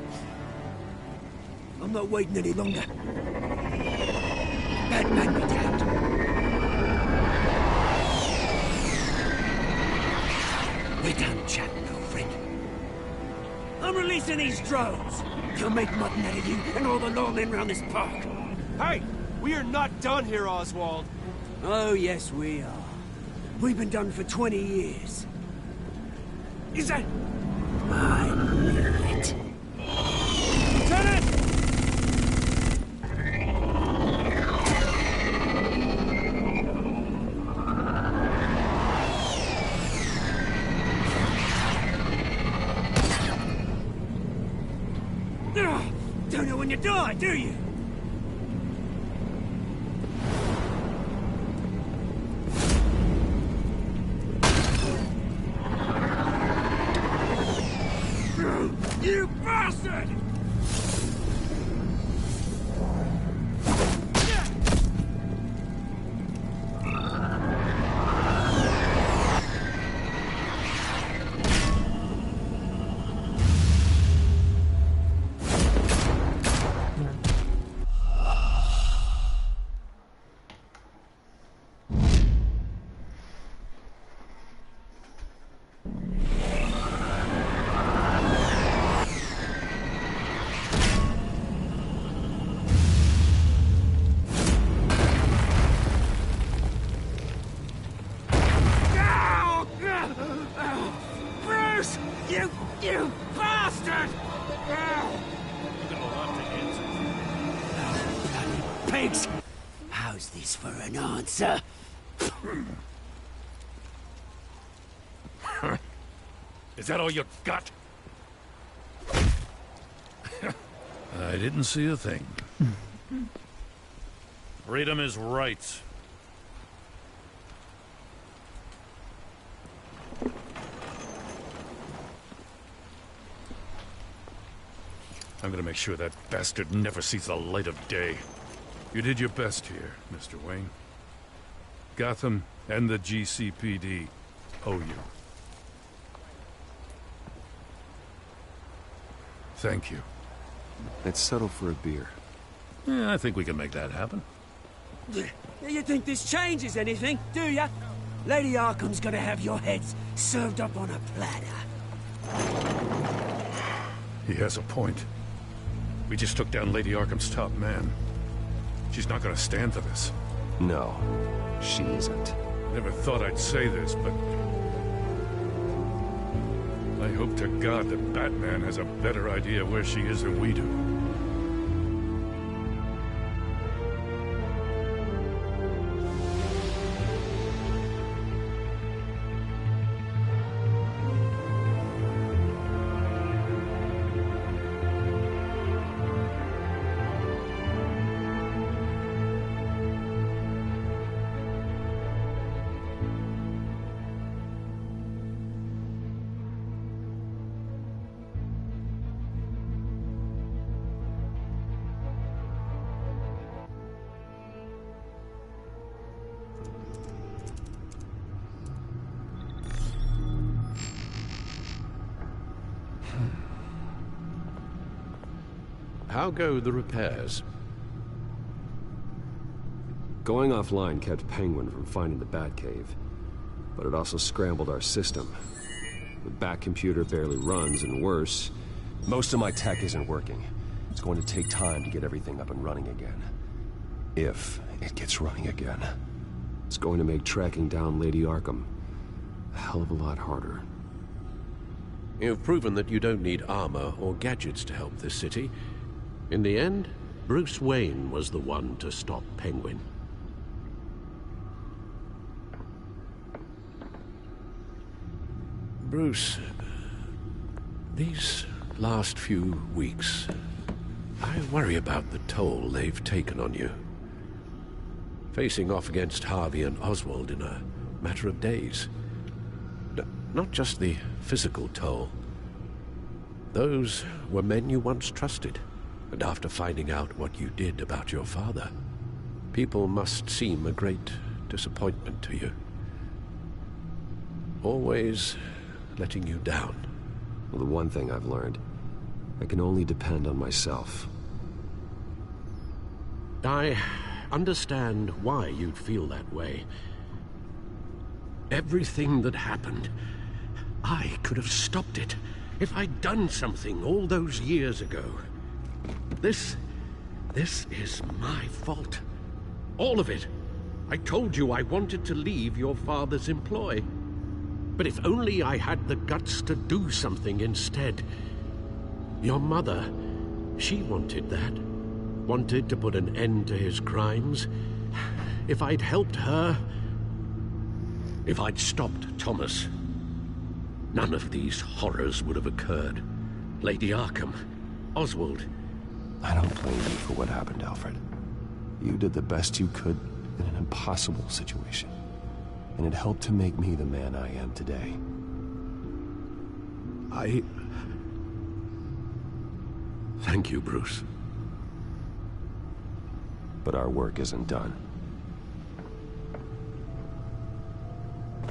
I'm not waiting any longer. Batman be damned. We're done chatting, old friend. I'm releasing these drones. They'll make mutton out of you and all the lawmen around this park. Hey! We are not done here, Oswald! Oh, yes, we are. We've been done for 20 years. Is that... I knew it. Lieutenant! to die, do you? You bastard! Bruce! You bastard! Bloody pigs! How's this for an answer? Is that all you got? I didn't see a thing. Freedom is right. I'm gonna make sure that bastard never sees the light of day. You did your best here, Mr. Wayne. Gotham and the GCPD owe you. Thank you. Let's settle for a beer. Yeah, I think we can make that happen. You think this changes anything, do ya? Lady Arkham's gonna have your heads served up on a platter. He has a point. We just took down Lady Arkham's top man. She's not gonna stand for this. No, she isn't. Never thought I'd say this, but I hope to God that Batman has a better idea where she is than we do. How go the repairs? Going offline kept Penguin from finding the Batcave, but it also scrambled our system. The Bat computer barely runs, and worse, most of my tech isn't working. It's going to take time to get everything up and running again. If it gets running again. It's going to make tracking down Lady Arkham a hell of a lot harder. You've proven that you don't need armor or gadgets to help this city. In the end, Bruce Wayne was the one to stop Penguin. Bruce, these last few weeks, I worry about the toll they've taken on you. Facing off against Harvey and Oswald in a matter of days. Not just the physical toll. Those were men you once trusted. And after finding out what you did about your father, people must seem a great disappointment to you. Always letting you down. Well, the one thing I've learned, I can only depend on myself. I understand why you'd feel that way. Everything that happened, I could have stopped it if I'd done something all those years ago. This is my fault. All of it. I told you I wanted to leave your father's employ. But if only I had the guts to do something instead. Your mother, she wanted that. Wanted to put an end to his crimes. If I'd helped her, if I'd stopped Thomas, none of these horrors would have occurred. Lady Arkham, Oswald, I don't blame you for what happened, Alfred. You did the best you could in an impossible situation. And it helped to make me the man I am today. Thank you, Bruce. But our work isn't done.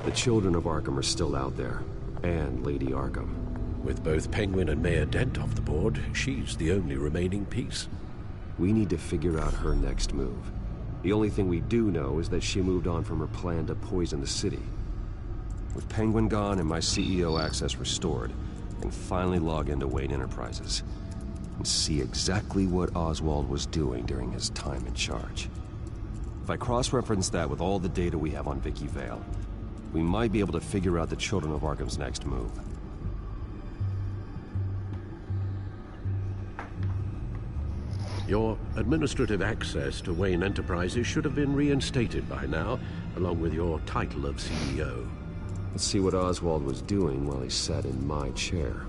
The children of Arkham are still out there, and Lady Arkham. With both Penguin and Mayor Dent off the board, she's the only remaining piece. We need to figure out her next move. The only thing we do know is that she moved on from her plan to poison the city. With Penguin gone and my CEO access restored, I can finally log into Wayne Enterprises and see exactly what Oswald was doing during his time in charge. If I cross-reference that with all the data we have on Vicky Vale, we might be able to figure out the Children of Arkham's next move. Your administrative access to Wayne Enterprises should have been reinstated by now, along with your title of CEO. Let's see what Oswald was doing while he sat in my chair.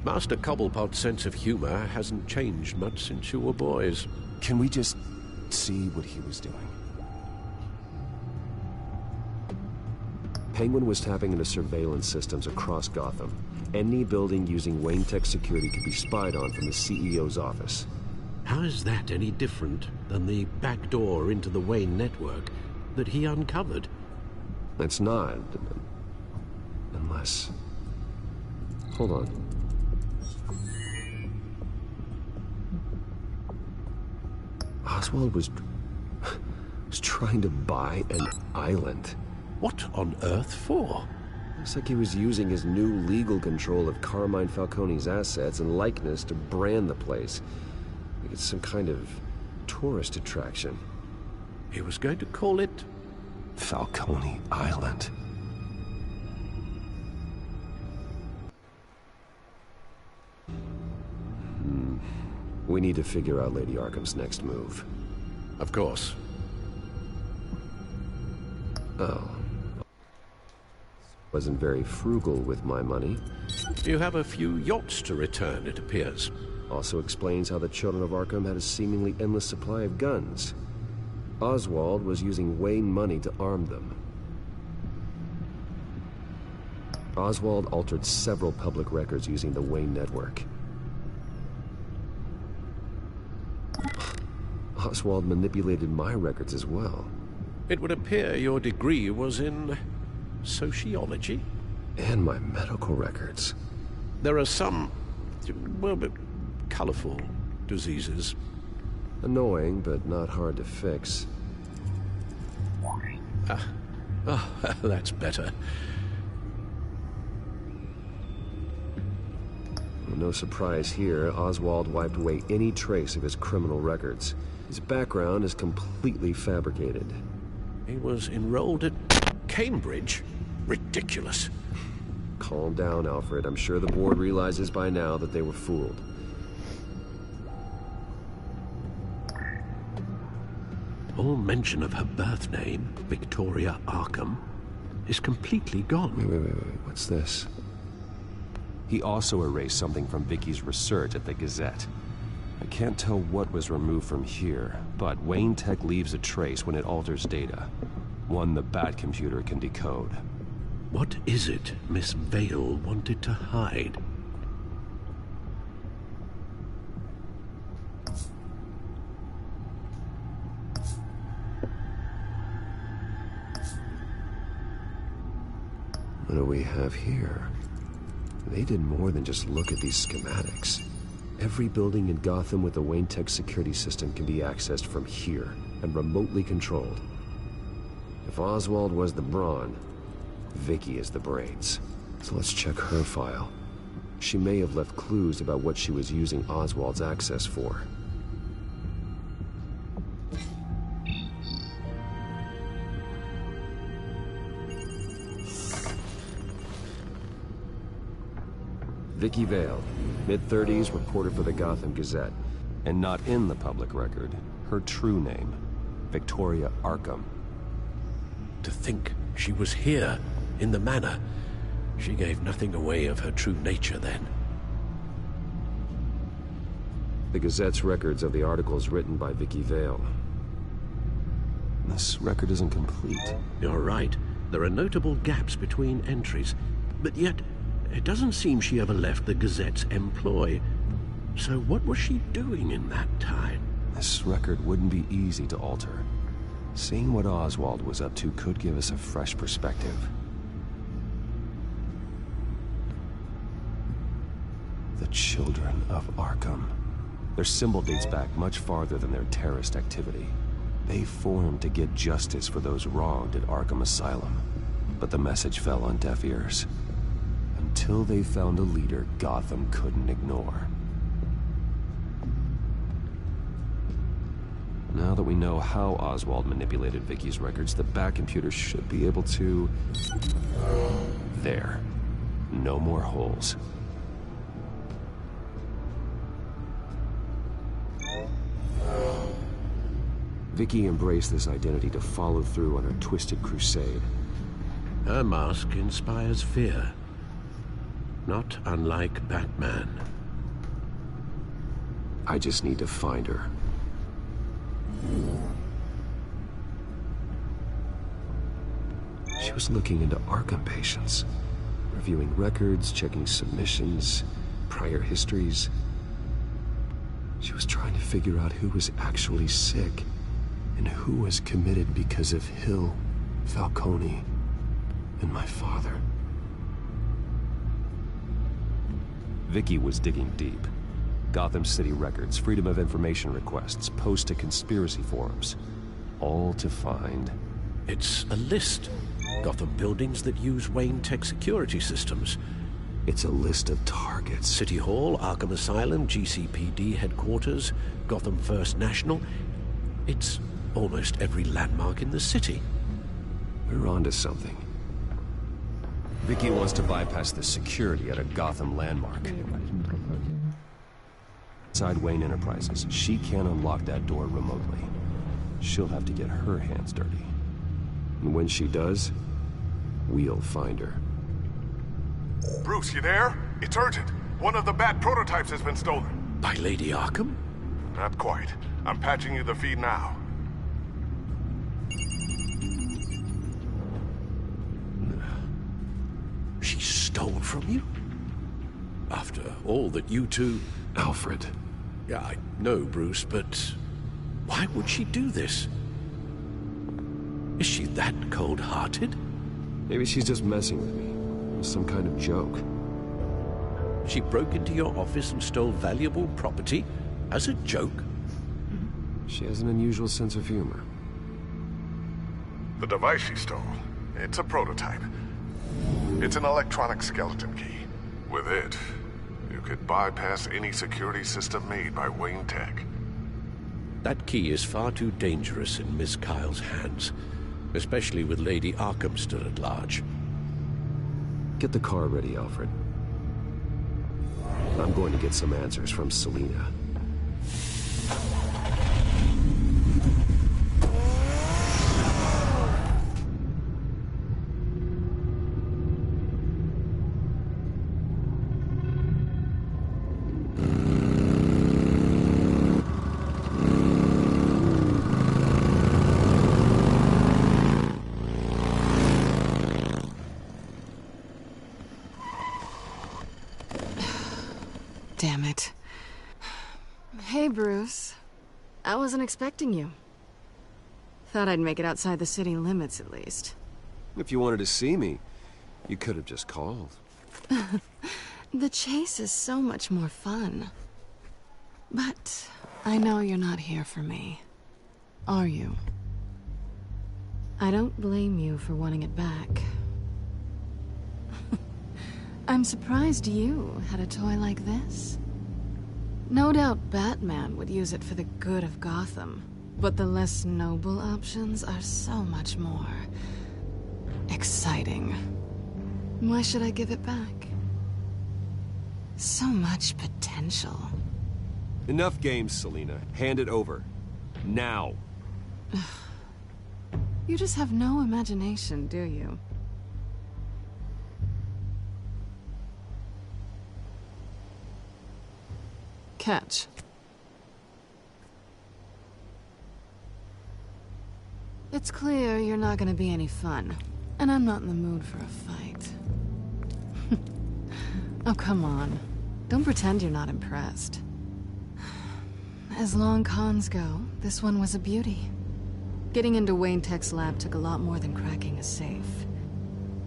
Master Cobblepot's sense of humor hasn't changed much since you were boys. Can we just see what he was doing? Penguin was tapping into surveillance systems across Gotham. Any building using Wayne Tech security could be spied on from the CEO's office. How is that any different than the back door into the Wayne network that he uncovered? It's not. Unless... Hold on. Oswald was trying to buy an island. What on earth for? Looks like he was using his new legal control of Carmine Falcone's assets and likeness to brand the place. Like it's some kind of tourist attraction. He was going to call it... Falcone Island. We need to figure out Lady Arkham's next move. Of course. Oh. Wasn't very frugal with my money. You have a few yachts to return, it appears. Also explains how the Children of Arkham had a seemingly endless supply of guns. Oswald was using Wayne money to arm them. Oswald altered several public records using the Wayne network. Oswald manipulated my records as well. It would appear your degree was in... sociology? And my medical records. There are some... well, colorful diseases. Annoying, but not hard to fix. Oh, that's better. No surprise here, Oswald wiped away any trace of his criminal records. His background is completely fabricated. He was enrolled at Cambridge? Ridiculous. Calm down, Alfred. I'm sure the board realizes by now that they were fooled. All mention of her birth name, Victoria Arkham, is completely gone. Wait. What's this? He also erased something from Vicky's research at the Gazette. I can't tell what was removed from here, but Wayne Tech leaves a trace when it alters data. One the Bat computer can decode. What is it Miss Vale wanted to hide? What do we have here? They did more than just look at these schematics. Every building in Gotham with the Wayne Tech security system can be accessed from here and remotely controlled. If Oswald was the brawn, Vicky is the brains. So let's check her file. She may have left clues about what she was using Oswald's access for. Vicky Vale, mid-30s, reporter for the Gotham Gazette. And not in the public record, her true name, Victoria Arkham. To think she was here, in the manor. She gave nothing away of her true nature then. The Gazette's records of the articles written by Vicky Vale. This record isn't complete. You're right. There are notable gaps between entries. But yet, it doesn't seem she ever left the Gazette's employ. So what was she doing in that time? This record wouldn't be easy to alter. Seeing what Oswald was up to could give us a fresh perspective. The Children of Arkham. Their symbol dates back much farther than their terrorist activity. They formed to get justice for those wronged at Arkham Asylum. But the message fell on deaf ears. Until they found a leader Gotham couldn't ignore. Now that we know how Oswald manipulated Vicky's records, the back computer should be able to... There. No more holes. Vicky embraced this identity to follow through on her twisted crusade. Her mask inspires fear. Not unlike Batman. I just need to find her. She was looking into Arkham patients, reviewing records, checking submissions, prior histories. She was trying to figure out who was actually sick and who was committed because of Hill, Falcone, and my father. Vicky was digging deep. Gotham City records, Freedom of Information requests, posts to conspiracy forums. All to find... It's a list. Gotham buildings that use Wayne Tech security systems. It's a list of targets. City Hall, Arkham Asylum, GCPD headquarters, Gotham First National. It's almost every landmark in the city. We're onto something. Vicky wants to bypass the security at a Gotham landmark. Inside Wayne Enterprises, she can't unlock that door remotely. She'll have to get her hands dirty. And when she does, we'll find her. Bruce, you there? It's urgent. One of the Bat prototypes has been stolen. By Lady Arkham? Not quite. I'm patching you the feed now. She stole from you? After all that you two... Alfred. Yeah, I know, Bruce, but why would she do this? Is she that cold-hearted? Maybe she's just messing with me. It was some kind of joke. She broke into your office and stole valuable property as a joke? She has an unusual sense of humor. The device she stole, it's a prototype. It's an electronic skeleton key. With it, you could bypass any security system made by Wayne Tech. That key is far too dangerous in Miss Kyle's hands, especially with Lady Arkham still at large. Get the car ready, Alfred. I'm going to get some answers from Selina. Damn it. Hey, Bruce. I wasn't expecting you. Thought I'd make it outside the city limits, at least. If you wanted to see me, you could have just called. The chase is so much more fun. But I know you're not here for me. Are you? I don't blame you for wanting it back. I'm surprised you had a toy like this. No doubt Batman would use it for the good of Gotham, but the less noble options are so much more exciting. Why should I give it back? So much potential. Enough games, Selina. Hand it over. Now. You just have no imagination, do you? Catch. It's clear you're not gonna be any fun, and I'm not in the mood for a fight. Oh, come on. Don't pretend you're not impressed. As long cons go, this one was a beauty. Getting into Wayne Tech's lab took a lot more than cracking a safe.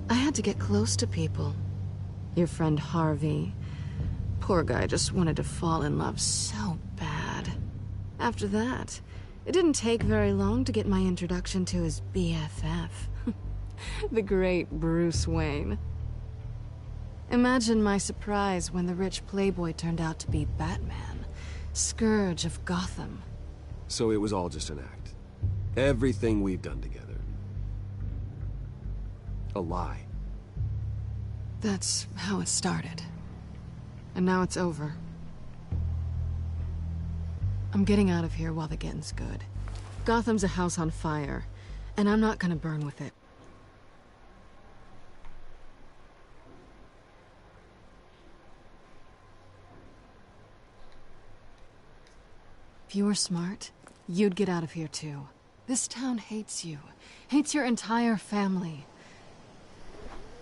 I had to get close to people. Your friend Harvey. Poor guy just wanted to fall in love so bad. After that, it didn't take very long to get my introduction to his BFF. The great Bruce Wayne. Imagine my surprise when the rich playboy turned out to be Batman, Scourge of Gotham. So it was all just an act. Everything we've done together. A lie. That's how it started. And now it's over. I'm getting out of here while the getting's good. Gotham's a house on fire, and I'm not gonna burn with it. If you were smart, you'd get out of here too. This town hates you. Hates your entire family.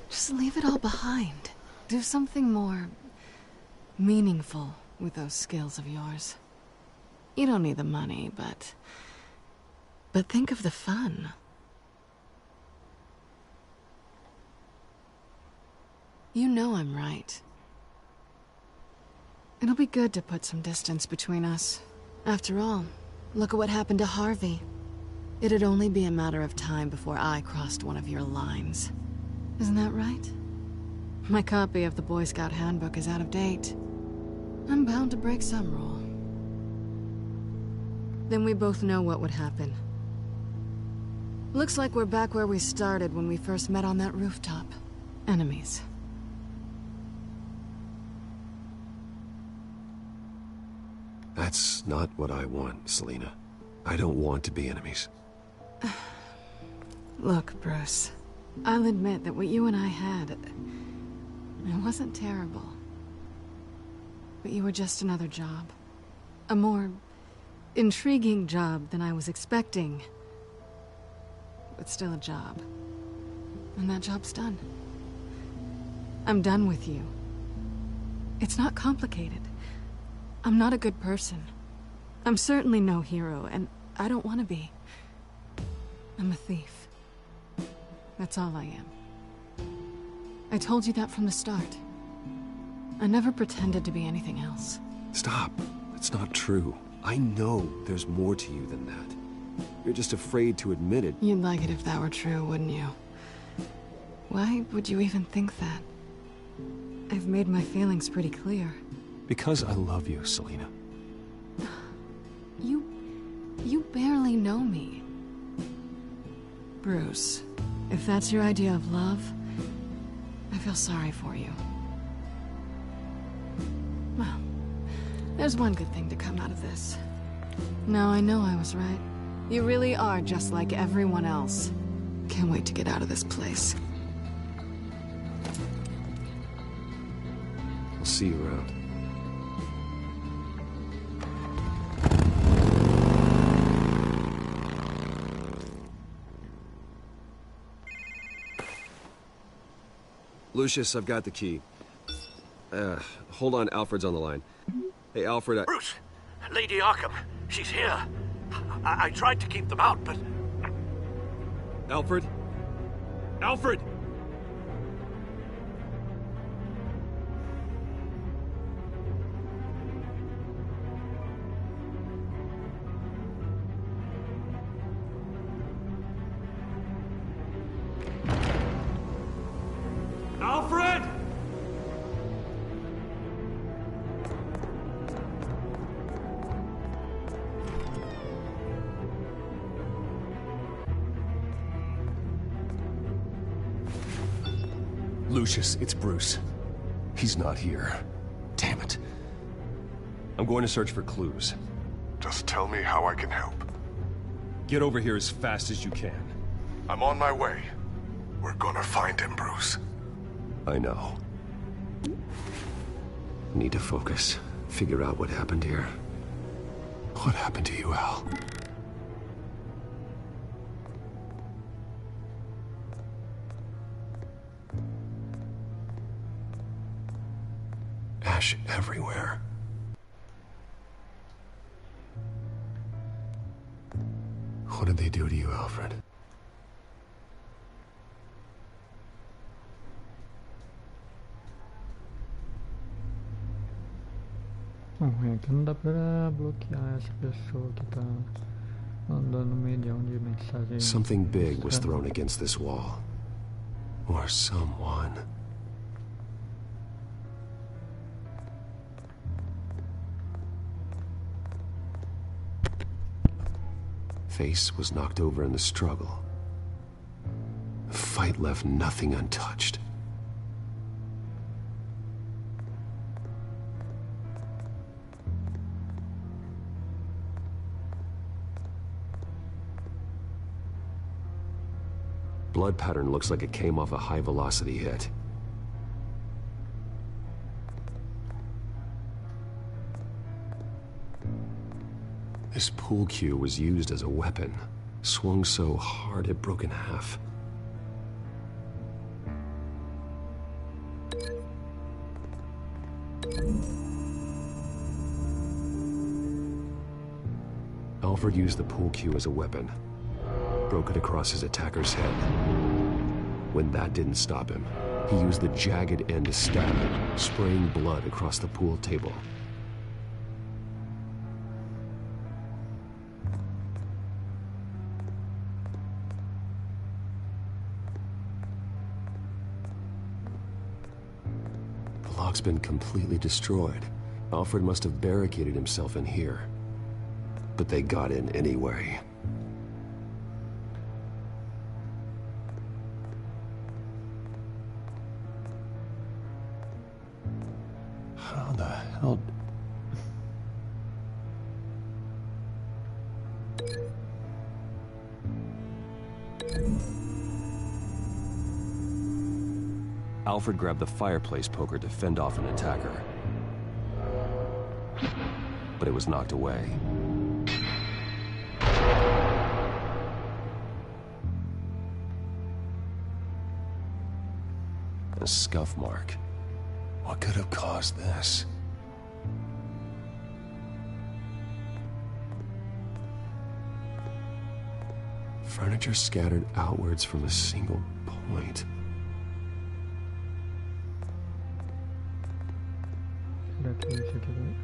Just leave it all behind. Do something more meaningful with those skills of yours. You don't need the money, but think of the fun. You know I'm right. It'll be good to put some distance between us. After all, look at what happened to Harvey. It'd only be a matter of time before I crossed one of your lines. Isn't that right? My copy of the Boy Scout Handbook is out of date. I'm bound to break some rule. Then we both know what would happen. Looks like we're back where we started when we first met on that rooftop. Enemies. That's not what I want, Selina. I don't want to be enemies. Look, Bruce. I'll admit that what you and I had... it wasn't terrible. But you were just another job. A more intriguing job than I was expecting. But still a job. And that job's done. I'm done with you. It's not complicated. I'm not a good person. I'm certainly no hero, and I don't want to be. I'm a thief. That's all I am. I told you that from the start. I never pretended to be anything else. Stop. That's not true. I know there's more to you than that. You're just afraid to admit it. You'd like it if that were true, wouldn't you? Why would you even think that? I've made my feelings pretty clear. Because I love you, Selina. You barely know me. Bruce, if that's your idea of love, I feel sorry for you. Well, there's one good thing to come out of this. Now I know I was right. You really are just like everyone else. Can't wait to get out of this place. I'll see you around. Lucius, I've got the key. Hold on, Alfred's on the line. Hey, Alfred, Bruce! Lady Arkham, she's here. I tried to keep them out, but... Alfred? Alfred! Alfred! Lucius, it's Bruce. He's not here. Damn it. I'm going to search for clues. Just tell me how I can help. Get over here as fast as you can. I'm on my way. We're gonna find him, Bruce. I know. Need to focus. Figure out what happened here. What happened to you, Al? trash everywhere. What did they do to you, Alfred? Bom, aqui não dá pra bloquear essa pessoa que tá mandando um milhão de mensagens. Something big was thrown against this wall. Or someone. Face was knocked over in the struggle. The fight left nothing untouched. Blood pattern looks like it came off a high-velocity hit. This pool cue was used as a weapon, swung so hard it broke in half. Alfred used the pool cue as a weapon, broke it across his attacker's head. When that didn't stop him, he used the jagged end to stab him, spraying blood across the pool table. The lock's been completely destroyed. Alfred must have barricaded himself in here. But they got in anyway. How the hell... Alfred grabbed the fireplace poker to fend off an attacker. But it was knocked away. A scuff mark. What could have caused this? Furniture scattered outwards from a single point. Será que isso aqui vai?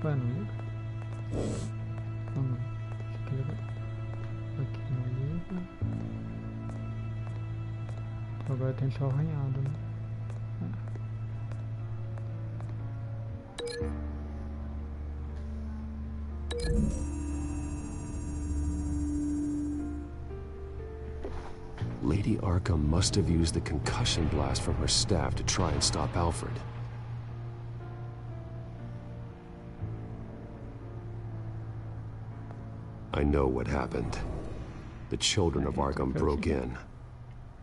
Vai, não liga? Não, não. Isso aqui liga. Aqui não liga. Agora tem só arranhado, né? Lady Arkham must have used the concussion blast from her staff to try and stop Alfred. I know what happened. The children of Arkham broke in.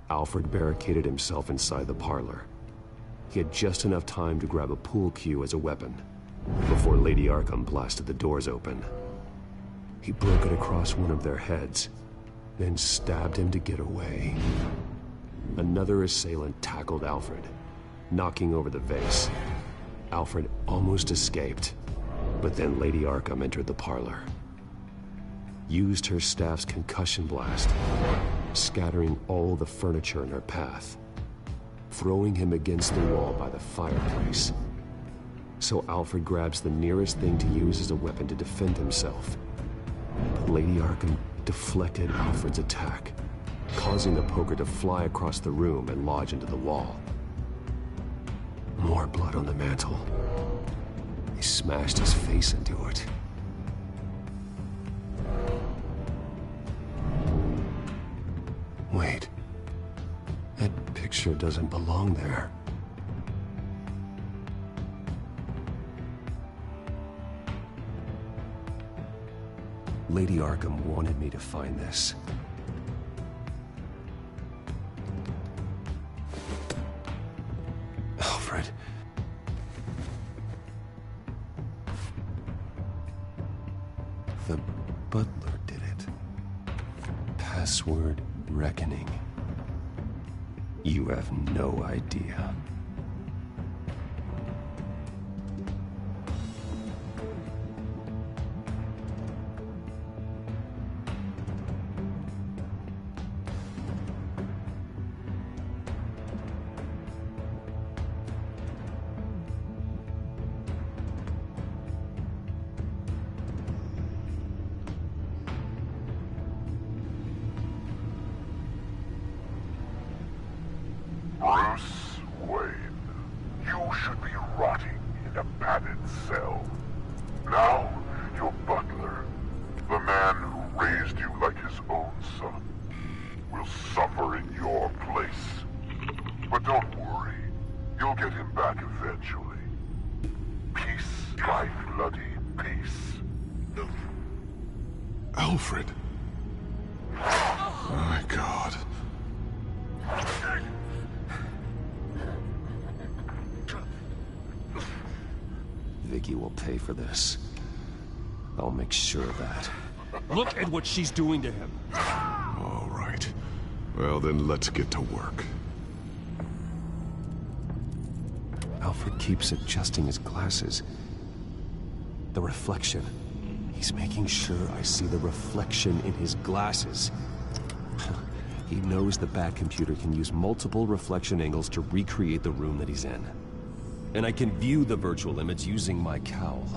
Alfred barricaded himself inside the parlor. He had just enough time to grab a pool cue as a weapon before Lady Arkham blasted the doors open. He broke it across one of their heads, then stabbed him to get away. Another assailant tackled Alfred, knocking over the vase. Alfred almost escaped, but then Lady Arkham entered the parlor. Used her staff's concussion blast, scattering all the furniture in her path, throwing him against the wall by the fireplace. So Alfred grabs the nearest thing to use as a weapon to defend himself. But Lady Arkham deflected Alfred's attack, causing the poker to fly across the room and lodge into the wall. More blood on the mantle. He smashed his face into it. Wait. That picture doesn't belong there. Lady Arkham wanted me to find this. Alfred. The butler did it. Password reckoning. You have no idea. cell. Now, your butler, the man who raised you like his own son, will suffer in your place. But don't worry, you'll get him back eventually. Peace by bloody peace. Alfred. My God. Vicky will pay for this. I'll make sure of that. Look at what she's doing to him. All right. Well, then let's get to work. Alfred keeps adjusting his glasses. The reflection. He's making sure I see the reflection in his glasses. He knows the Bat computer can use multiple reflection angles to recreate the room that he's in. And I can view the virtual image using my cowl.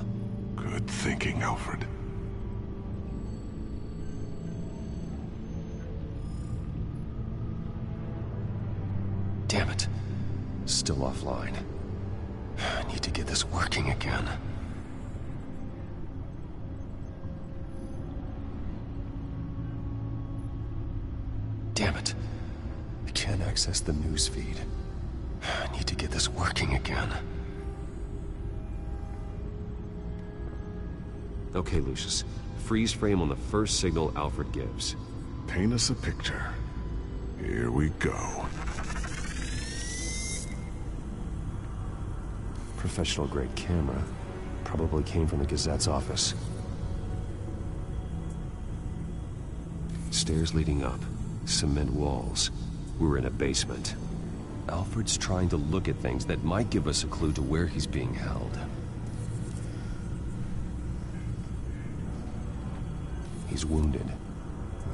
Good thinking, Alfred. Damn it. Still offline. I need to get this working again. Damn it. I can't access the news feed. I need to get this working again. Okay, Lucius. Freeze frame on the first signal Alfred gives. Paint us a picture. Here we go. Professional-grade camera. Probably came from the Gazette's office. Stairs leading up. Cement walls. We're in a basement. Alfred's trying to look at things that might give us a clue to where he's being held. He's wounded.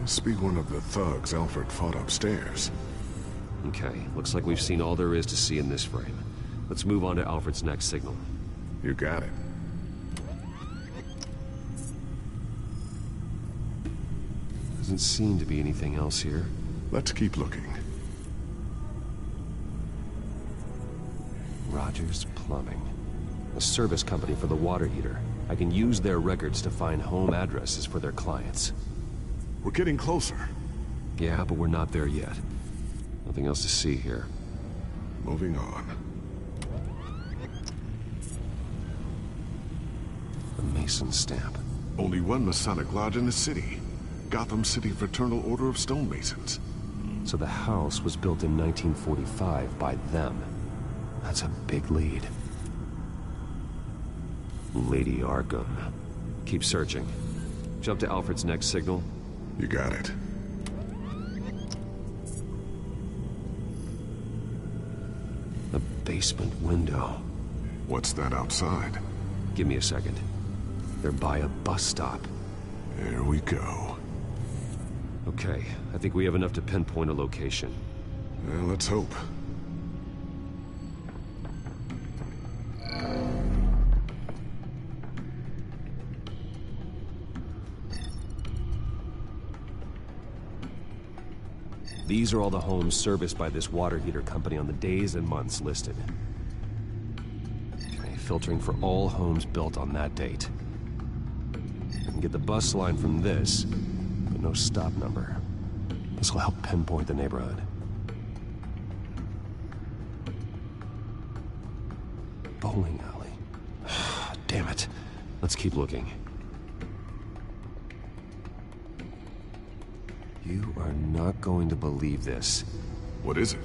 Must be one of the thugs Alfred fought upstairs. Okay, looks like we've seen all there is to see in this frame. Let's move on to Alfred's next signal. You got it. Doesn't seem to be anything else here. Let's keep looking. Rogers Plumbing. A service company for the water heater. I can use their records to find home addresses for their clients. We're getting closer. Yeah, but we're not there yet. Nothing else to see here. Moving on. The Mason stamp. Only one Masonic lodge in the city. Gotham City Fraternal Order of Stonemasons. So the house was built in 1945 by them. That's a big lead. Lady Arkham. Keep searching. Jump to Alfred's next signal. You got it. The basement window. What's that outside? Give me a second. They're by a bus stop. There we go. Okay, I think we have enough to pinpoint a location. Well, let's hope. These are all the homes serviced by this water heater company on the days and months listed. Okay, filtering for all homes built on that date. I can get the bus line from this, but no stop number. This will help pinpoint the neighborhood. Bowling alley. Damn it. Let's keep looking. You are not going to believe this. What is it?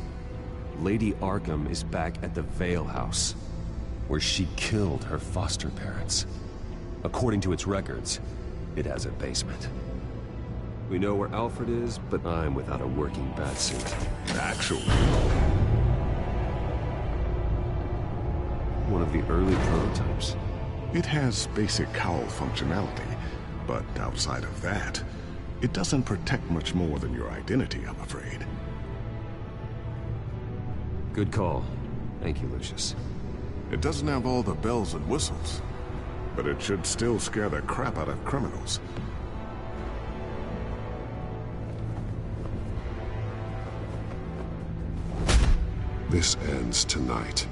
Lady Arkham is back at the Vale House, where she killed her foster parents. According to its records, it has a basement. We know where Alfred is, but I'm without a working batsuit. Actually. One of the early prototypes. It has basic cowl functionality, but outside of that, it doesn't protect much more than your identity, I'm afraid. Good call. Thank you, Lucius. It doesn't have all the bells and whistles, but it should still scare the crap out of criminals. This ends tonight.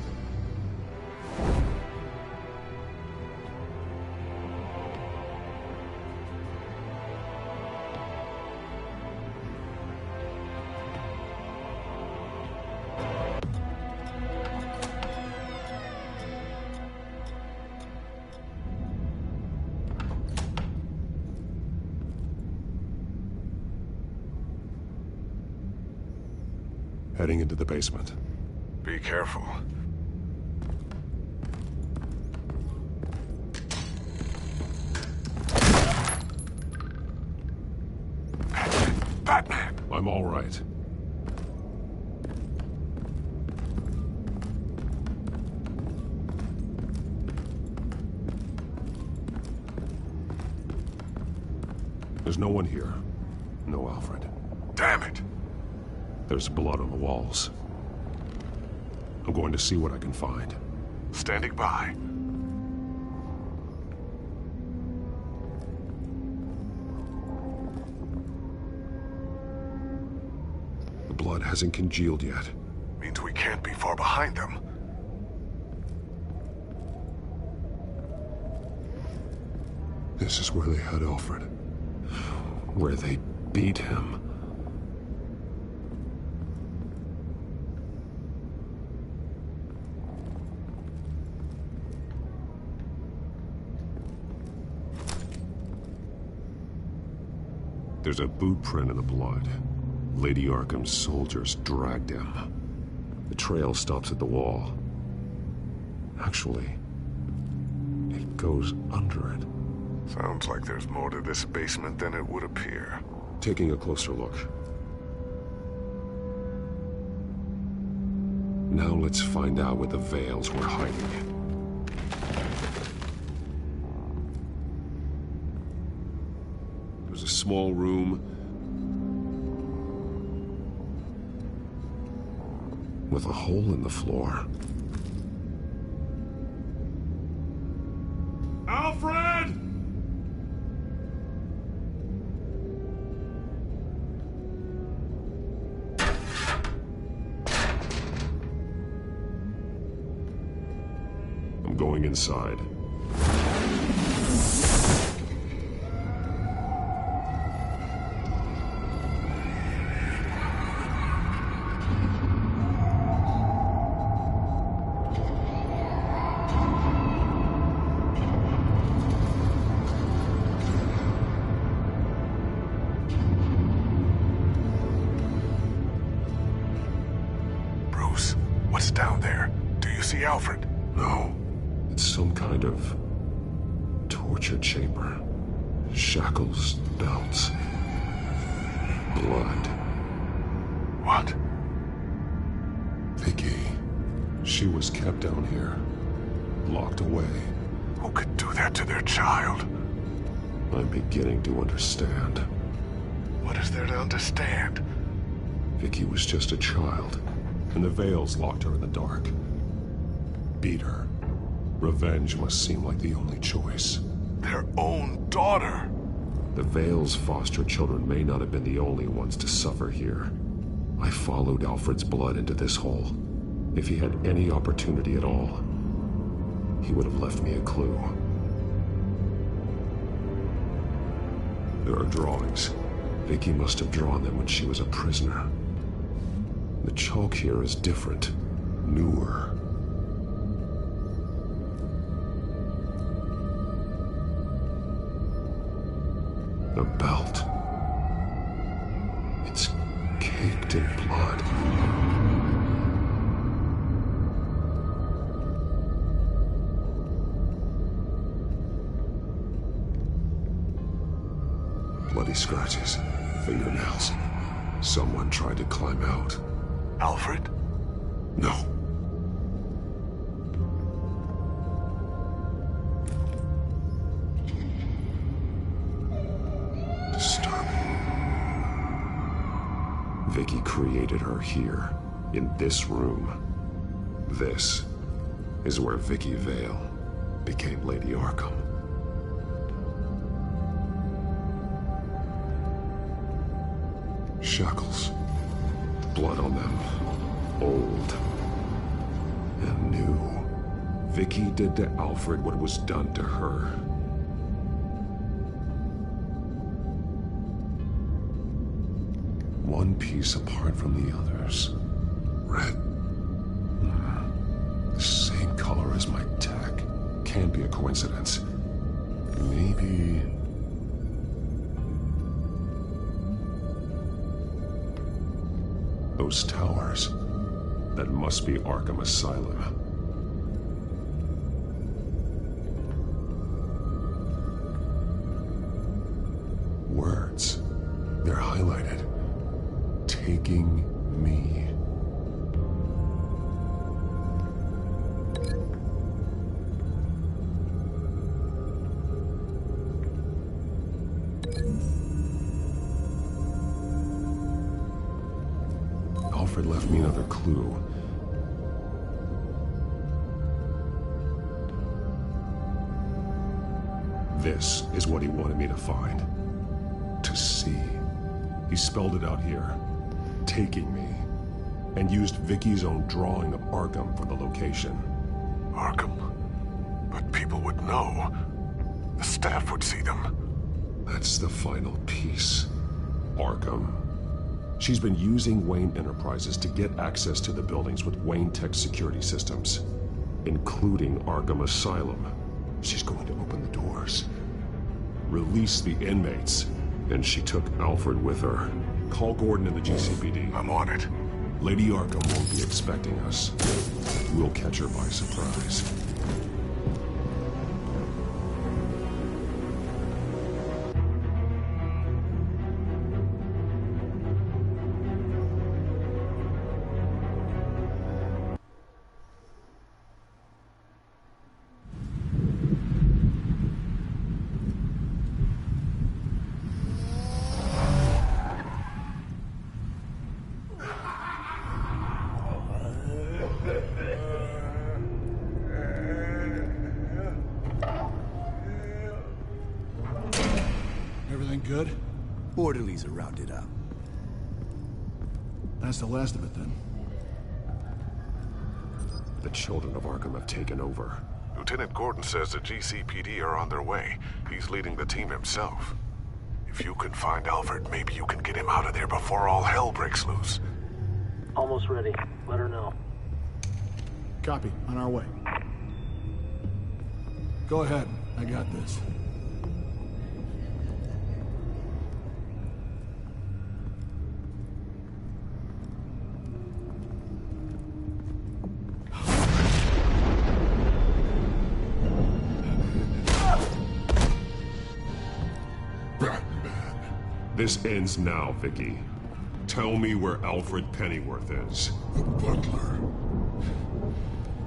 Heading into the basement. Be careful. Batman! I'm all right. There's no one here. No Alfred. Damn it! There's blood on the walls. I'm going to see what I can find. Standing by. The blood hasn't congealed yet. Means we can't be far behind them. This is where they had Alfred. Where they beat him. There's a boot print in the blood. Lady Arkham's soldiers dragged him. The trail stops at the wall. Actually, it goes under it. Sounds like there's more to this basement than it would appear. Taking a closer look. Now let's find out what the Veils were hiding. There's a small room with a hole in the floor. Alfred! I'm going inside. Bruce, what's down there? Do you see Alfred? No. It's some kind of torture chamber. Shackles, belts, blood. What? Vicky. She was kept down here. Locked away. Who could do that to their child? I'm beginning to understand. What is there to understand? Vicky was just a child, and the Veils locked her in the dark. Beat her. Revenge must seem like the only choice. Their own daughter! The Veils' foster children may not have been the only ones to suffer here. I followed Alfred's blood into this hole. If he had any opportunity at all, he would have left me a clue. There are drawings. Vicky must have drawn them when she was a prisoner. The chalk here is different, newer. The belt. It's caked in blood. Bloody scratches, fingernails. Someone tried to climb out. Alfred? No. Vicky created her here, in this room. This is where Vicky Vale became Lady Arkham. Shackles. Blood on them. Old. And new. Vicky did to Alfred what was done to her. One piece apart from the others. Red. The same color as my tech. Can't be a coincidence. Maybe... Those towers. That must be Arkham Asylum. Words. They're highlighted. Taking me. Alfred left me another clue. This is what he wanted me to find. To see. He spelled it out here. Taking me. And used Vicky's own drawing of Arkham for the location. Arkham? But people would know. The staff would see them. That's the final piece. Arkham. She's been using Wayne Enterprises to get access to the buildings with Wayne Tech security systems, including Arkham Asylum. She's going to open the doors, release the inmates, and she took Alfred with her. Call Gordon in the GCPD. I'm on it. Lady Arkham won't be expecting us. We'll catch her by surprise. Everything good? Orderlies are rounded up. That's the last of it, then. The children of Arkham have taken over. Lieutenant Gordon says the GCPD are on their way. He's leading the team himself. If you can find Alfred, maybe you can get him out of there before all hell breaks loose. Almost ready. Let her know. Copy. On our way. Go ahead. I got this. This ends now, Vicky. Tell me where Alfred Pennyworth is. The butler.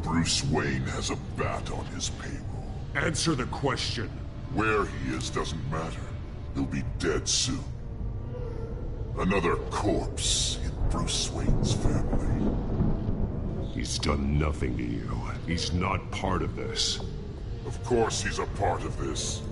Bruce Wayne has a bat on his payroll. Answer the question. Where he is doesn't matter. He'll be dead soon. Another corpse in Bruce Wayne's family. He's done nothing to you. He's not part of this. Of course he's a part of this.